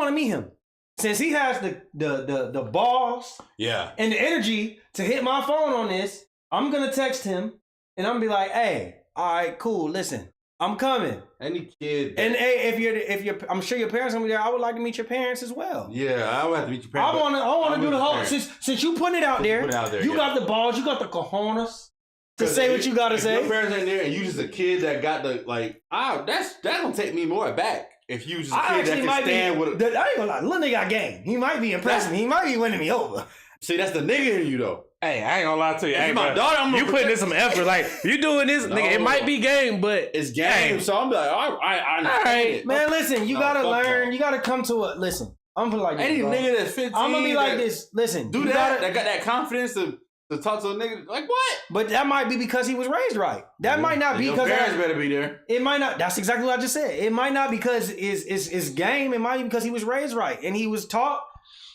to meet him. Since he has the balls, and the energy to hit my phone on this, I'm gonna text him and I'm gonna be like, "Hey, all right, cool. Listen, I'm coming." Any kid, and hey, if you're, I'm sure your parents gonna be there. I would like to meet your parents as well. Yeah, I would have to meet your parents. I want to do the whole. Since you putting it out there, you got the balls, you got the cojones to say what you gotta say. Your parents ain't there, and you just a kid that got the like. That's gonna take me more back. If you just a kid that can stand with I ain't gonna lie, little nigga got game. He might be impressing me. He might be winning me over. See, that's the nigga in you though. Hey, I ain't gonna lie to you. Hey, my daughter, you putting in some effort. Like you doing this, nigga. It might be game, but it's game. So I'm like, all right, man. Listen, you gotta learn. You gotta come to a listen. I'm gonna be like any nigga that's 15. I'm gonna be like this. Listen, do that. That got that confidence to talk to a nigga like what? But that might be because he was raised right. That might not be because parents better be there. It might not. That's exactly what I just said. It might not because it's game. It might be because he was raised right and he was taught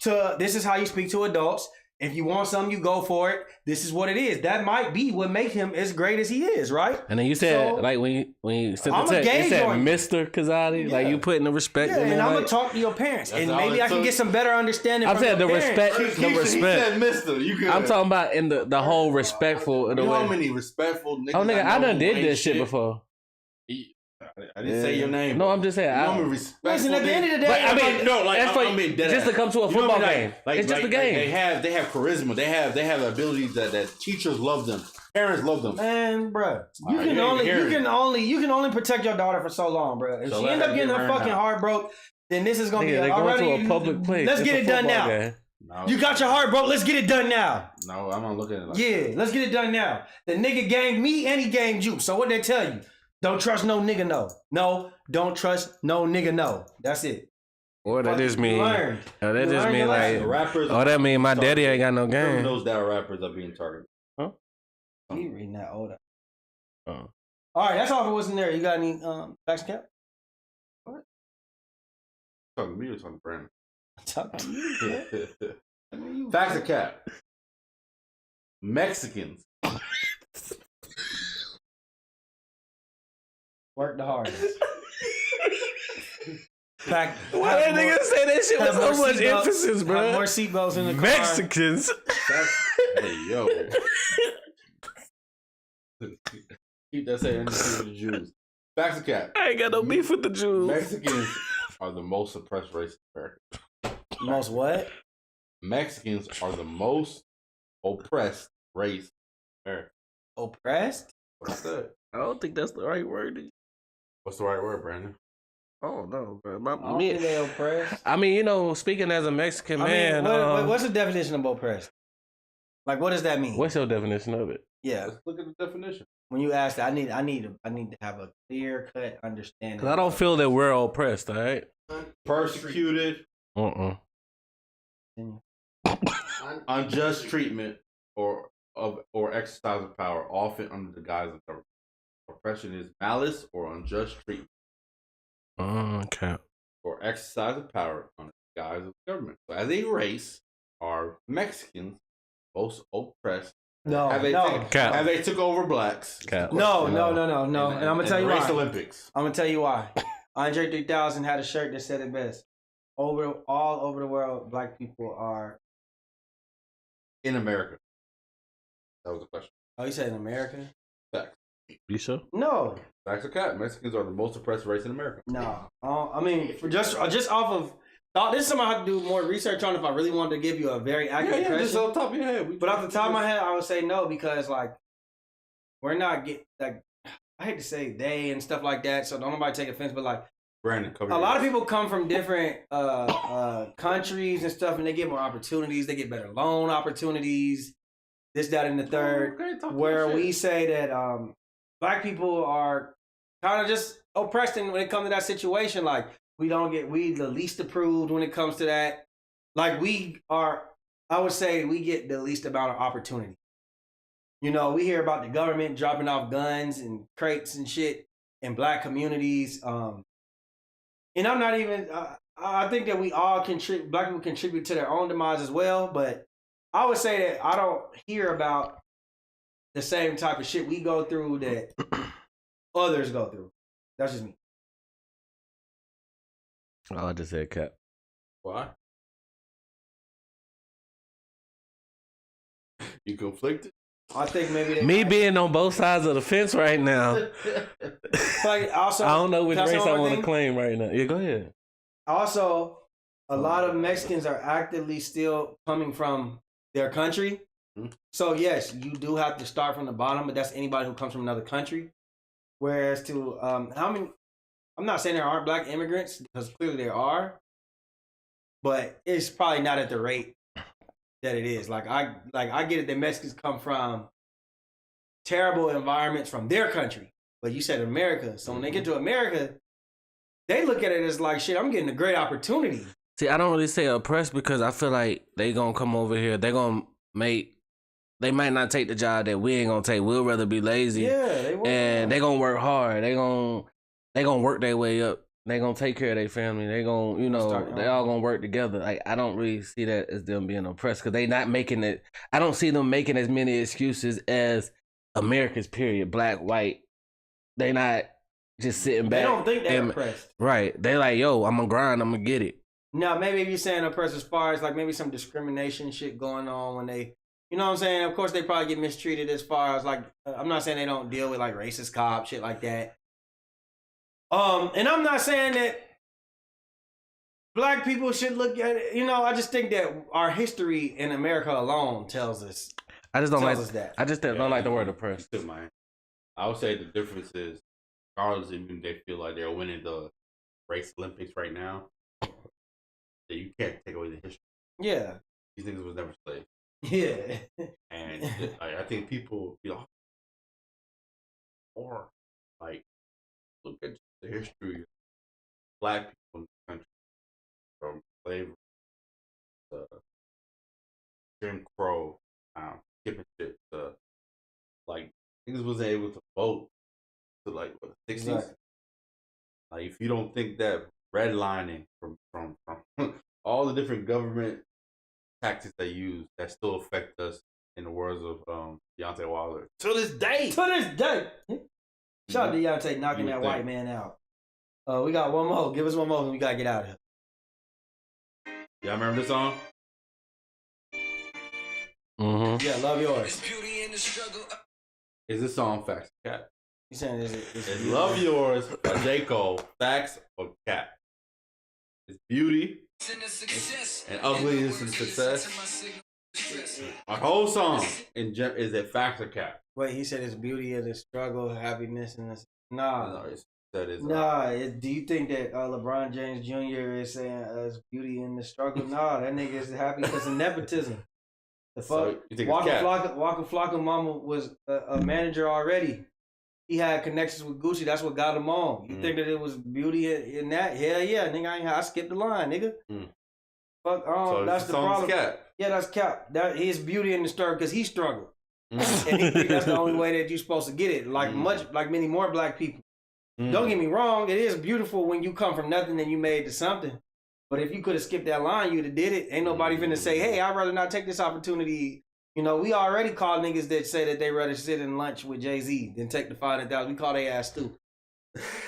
to. This is how you speak to adults. If you want something, you go for it. This is what it is. That might be what make him as great as he is, right? And then you said, like, when you sent the text, you said Mr. Kazadi. Yeah. Like, you putting the respect in there. And I'm like, going to talk to your parents. And maybe I can get some better understanding from your parents. The respect. He said Mr. I'm talking about in the whole respectful. You know how many respectful niggas Oh, nigga, I done did this shit before. I didn't say your name. No, I'm just saying. Listen, at the end of the day, I mean, just to come to a football game. It's just a game. They have charisma. They have the abilities that teachers love them, parents love them. Man, bro, you can only protect your daughter for so long, bro. If she end up getting her fucking heart broke, then this is gonna be already to a public place. Let's get it done now. No, you got your heart broke. Let's get it done now. No, I'm not looking at it like that. Let's get it done now. The nigga gamed me and he gamed you. So what they tell you? Don't trust no nigga, no. No, don't trust no nigga, no. That's it. What that just mean? That just mean like rappers. Oh, that mean my daddy ain't got no game. Those that rappers are being targeted. Huh? You reading that older? All right, that's all for what's in there. You got any facts, Cap? What? Talking to me or talking to Brandon? Talking to you. Facts or Cap? Mexicans. Work the hardest. Why that nigga say that shit with so much emphasis, bro? More seatbelts in the car. Mexicans. Hey, yo. Keep that saying with the Jews. Facts or cap? I ain't got no beef with the Jews. Mexicans are the most oppressed race in America. Most what? Mexicans are the most oppressed race in America. Oppressed? What's that? I don't think that's the right word. What's the right word, Brandon? I don't know, bro. I don't think they oppressed. I mean, you know, speaking as a Mexican man, what's the definition of oppressed? Like, what does that mean? what's your definition of it? Yeah. Let's look at the definition. When you ask that, I need to have a clear cut understanding. Because I don't feel that we're oppressed, all right? Persecuted, unjust treatment, or exercise of power, often under the guise of government. Oppression is malice or unjust treatment, Okay. or exercise of power under the guise of government. So, as a race, are Mexicans most oppressed? Have they took over blacks? Cap. No. And I'm gonna tell you why. Race Olympics. I'm gonna tell you why. Andre 3000 had a shirt that said it best. All over the world, black people are In America. That was the question. Oh, you said in America? Facts. You sure? No. Facts or cap? Mexicans are the most oppressed race in America. No. I mean, for just off of thought, this is something I have to do more research on if I really wanted to give you a very accurate impression. Just off the top of your head. But off the top of my head, I would say no, because like we're not like I hate to say they and stuff like that, so don't nobody take offense, but like Brandon, a lot of people come from different countries and stuff, and they get more opportunities. They get better loan opportunities, this, that, and the third. Where we say that black people are kind of just oppressed when it comes to that situation. Like we the least approved when it comes to that. Like I would say we get the least amount of opportunity. You know, we hear about the government dropping off guns and crates and shit in black communities. And I'm not even, I think that we all black people contribute to their own demise as well. But I would say that I don't hear about the same type of shit we go through that others go through. That's just me. Oh, I just said cap. Why? You conflicted? I think maybe me being on both sides of the fence right now. Like also, I don't know which race I want to claim right now. Yeah, go ahead. Also, a lot of Mexicans are actively still coming from their country. Mm-hmm. So yes, you do have to start from the bottom, but that's anybody who comes from another country. Whereas I'm not saying there aren't black immigrants, because clearly there are, but it's probably not at the rate that it is. Like I get it that Mexicans come from terrible environments from their country, but you said America. So when they get to America, they look at it as like, shit, I'm getting a great opportunity. See, I don't really say oppressed because I feel like they gonna come over here. They might not take the job that we ain't gonna take. We'll rather be lazy. Yeah, they will. And they gonna work hard. They gonna work their way up. They gonna take care of their family. They gonna, they all gonna work together. Like I don't really see that as them being oppressed because they not making it. I don't see them making as many excuses as America's period, black, white. They not just sitting back. They don't think they're oppressed. Right. They like, yo, I'm gonna grind. I'm gonna get it. Now maybe if you're saying oppressed as far as like maybe some discrimination shit going on when they, you know what I'm saying? Of course they probably get mistreated as far as like, I'm not saying they don't deal with like racist cops, shit like that. And I'm not saying that black people should look at it. I just think that our history in America alone tells us. I just don't like that. I just don't like the word oppressed. I would say the difference is, regardless if they feel like they're winning the race Olympics right now, that you can't take away the history. Yeah. These niggas was never slaves. Yeah. And I think people, or like, look at the history of black people in the country, from slavery to Jim Crow, skipping shit to like niggas wasn't able to vote to like what, the 60s. Exactly. Like if you don't think that redlining from all the different government tactics they use that still affect us, in the words of Deontay Wilder, to this day. Shout out to Deontay knocking that white man out. We got one more. Give us one more and we gotta get out of here. Y'all remember this song? Mm-hmm. Yeah, Love Yours. Is this song facts or cap? You saying Is Love Yours by J. Cole facts or cap? It's beauty and ugliness and success. A whole song is it facts or cap? Wait, he said it's beauty of the struggle, happiness, and this. Nah. Do you think that LeBron James Jr. is saying it's beauty in the struggle? Nah, that nigga is happy because of nepotism. The fuck? So you think it's cap? Waka Flocka mama was a manager already. He had connections with Gucci. That's what got him on. You think that it was beauty in that? Hell yeah, nigga. I skipped the line, nigga. Fuck, so that's the problem. Cap. Yeah, that's cap. That his beauty in the struggle because he struggled, and he think that's the only way that you're supposed to get it. Like many more black people. Don't get me wrong. It is beautiful when you come from nothing and you made to something. But if you could have skipped that line, you'd have did it. Ain't nobody finna say, hey, I'd rather not take this opportunity. You know, we already call niggas that say that they rather sit in lunch with Jay-Z than take the 500,000. We call they ass stupid.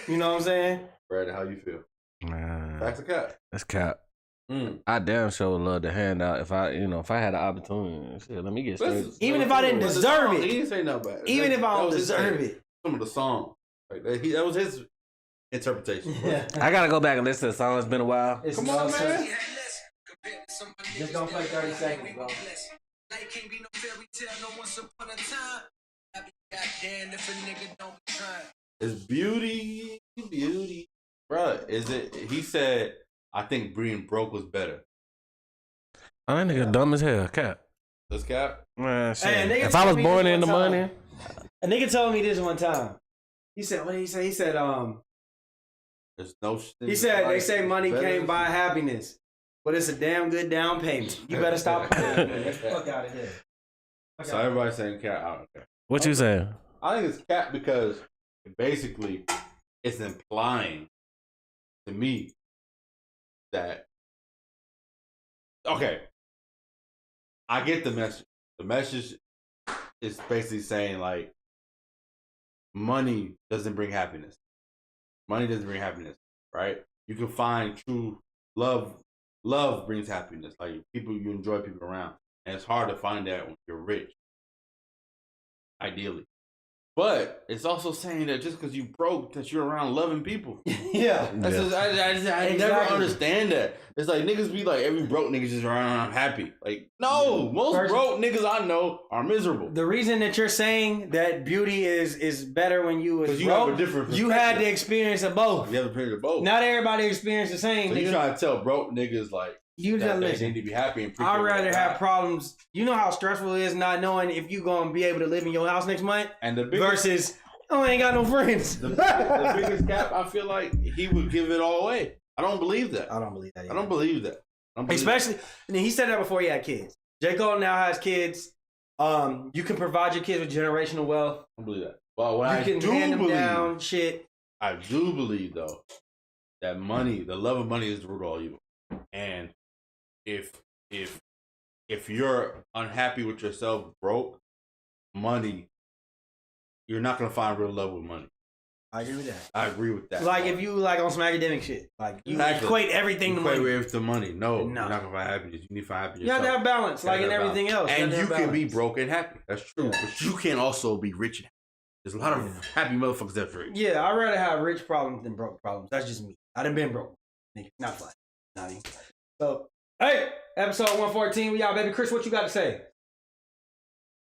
You know what I'm saying? Brad, how you feel? Facts or cap? That's cap. I damn sure would love to hand out if I had the opportunity. Shit, let me get straight. Even if I didn't deserve it. He didn't say no bad. Even if I don't deserve it. Some of the song. Like that was his interpretation. Yeah. I gotta go back and listen to the song. It's been a while. Come on, man. Just don't play 30 seconds, bro. It's beauty. Bruh, is it? He said, I think being broke was better. Oh, that nigga dumb as hell. Cap. This cap? Man, shit. Hey, if I was born in the money. A nigga told me this one time. He said, what did he say? He said, there's no shit. He said, they say money can't buy happiness, but it's a damn good down payment. You better stop playing. Get the fuck out of here. So everybody's saying cap. I don't care. What you saying? I think it's cap because basically it's implying to me that, okay, I get the message. The message is basically saying like, money doesn't bring happiness. Money doesn't bring happiness, right? You can find true love. Love brings happiness. Like people, you enjoy people around. And it's hard to find that when you're rich, ideally. But it's also saying that just because you broke, that you're around loving people. Yeah. That's just, I never understand that. It's like niggas be like, every broke nigga just around I'm happy. Like, no, most broke niggas I know are miserable. The reason that you're saying that beauty is better when you was broke, have a different you had the experience of both. You have a period of both. Not everybody experienced the same. So you trying to tell broke niggas like, you just they listen. need to be happy and I'd rather have problems. You know how stressful it is not knowing if you gonna be able to live in your house next month, and the biggest, versus I ain't got no friends. The biggest cap, I feel like he would give it all away. I don't believe that. I don't believe that. I don't believe that. Especially, and he said that before he had kids. J. Cole now has kids. You can provide your kids with generational wealth. I don't believe that. Well, what you can hand them down shit. I do believe though that money, the love of money, is the root of all evil. And if you're unhappy with yourself, broke, money, you're not gonna find real love with money. I agree with that. I agree with that. Like if you like on some academic shit, like you equate everything to money. Equate to money. No, you're not gonna find happiness. You need to find happiness. You have to have balance, like in everything else. And you can be broke and happy. That's true. Yeah. But you can also be rich and happy. There's a lot of happy motherfuckers that's rich. Yeah, I'd rather have rich problems than broke problems. That's just me. I done been broke. Nigga, not fun. Not even. So, hey, episode 114. We out, baby. Chris, what you got to say?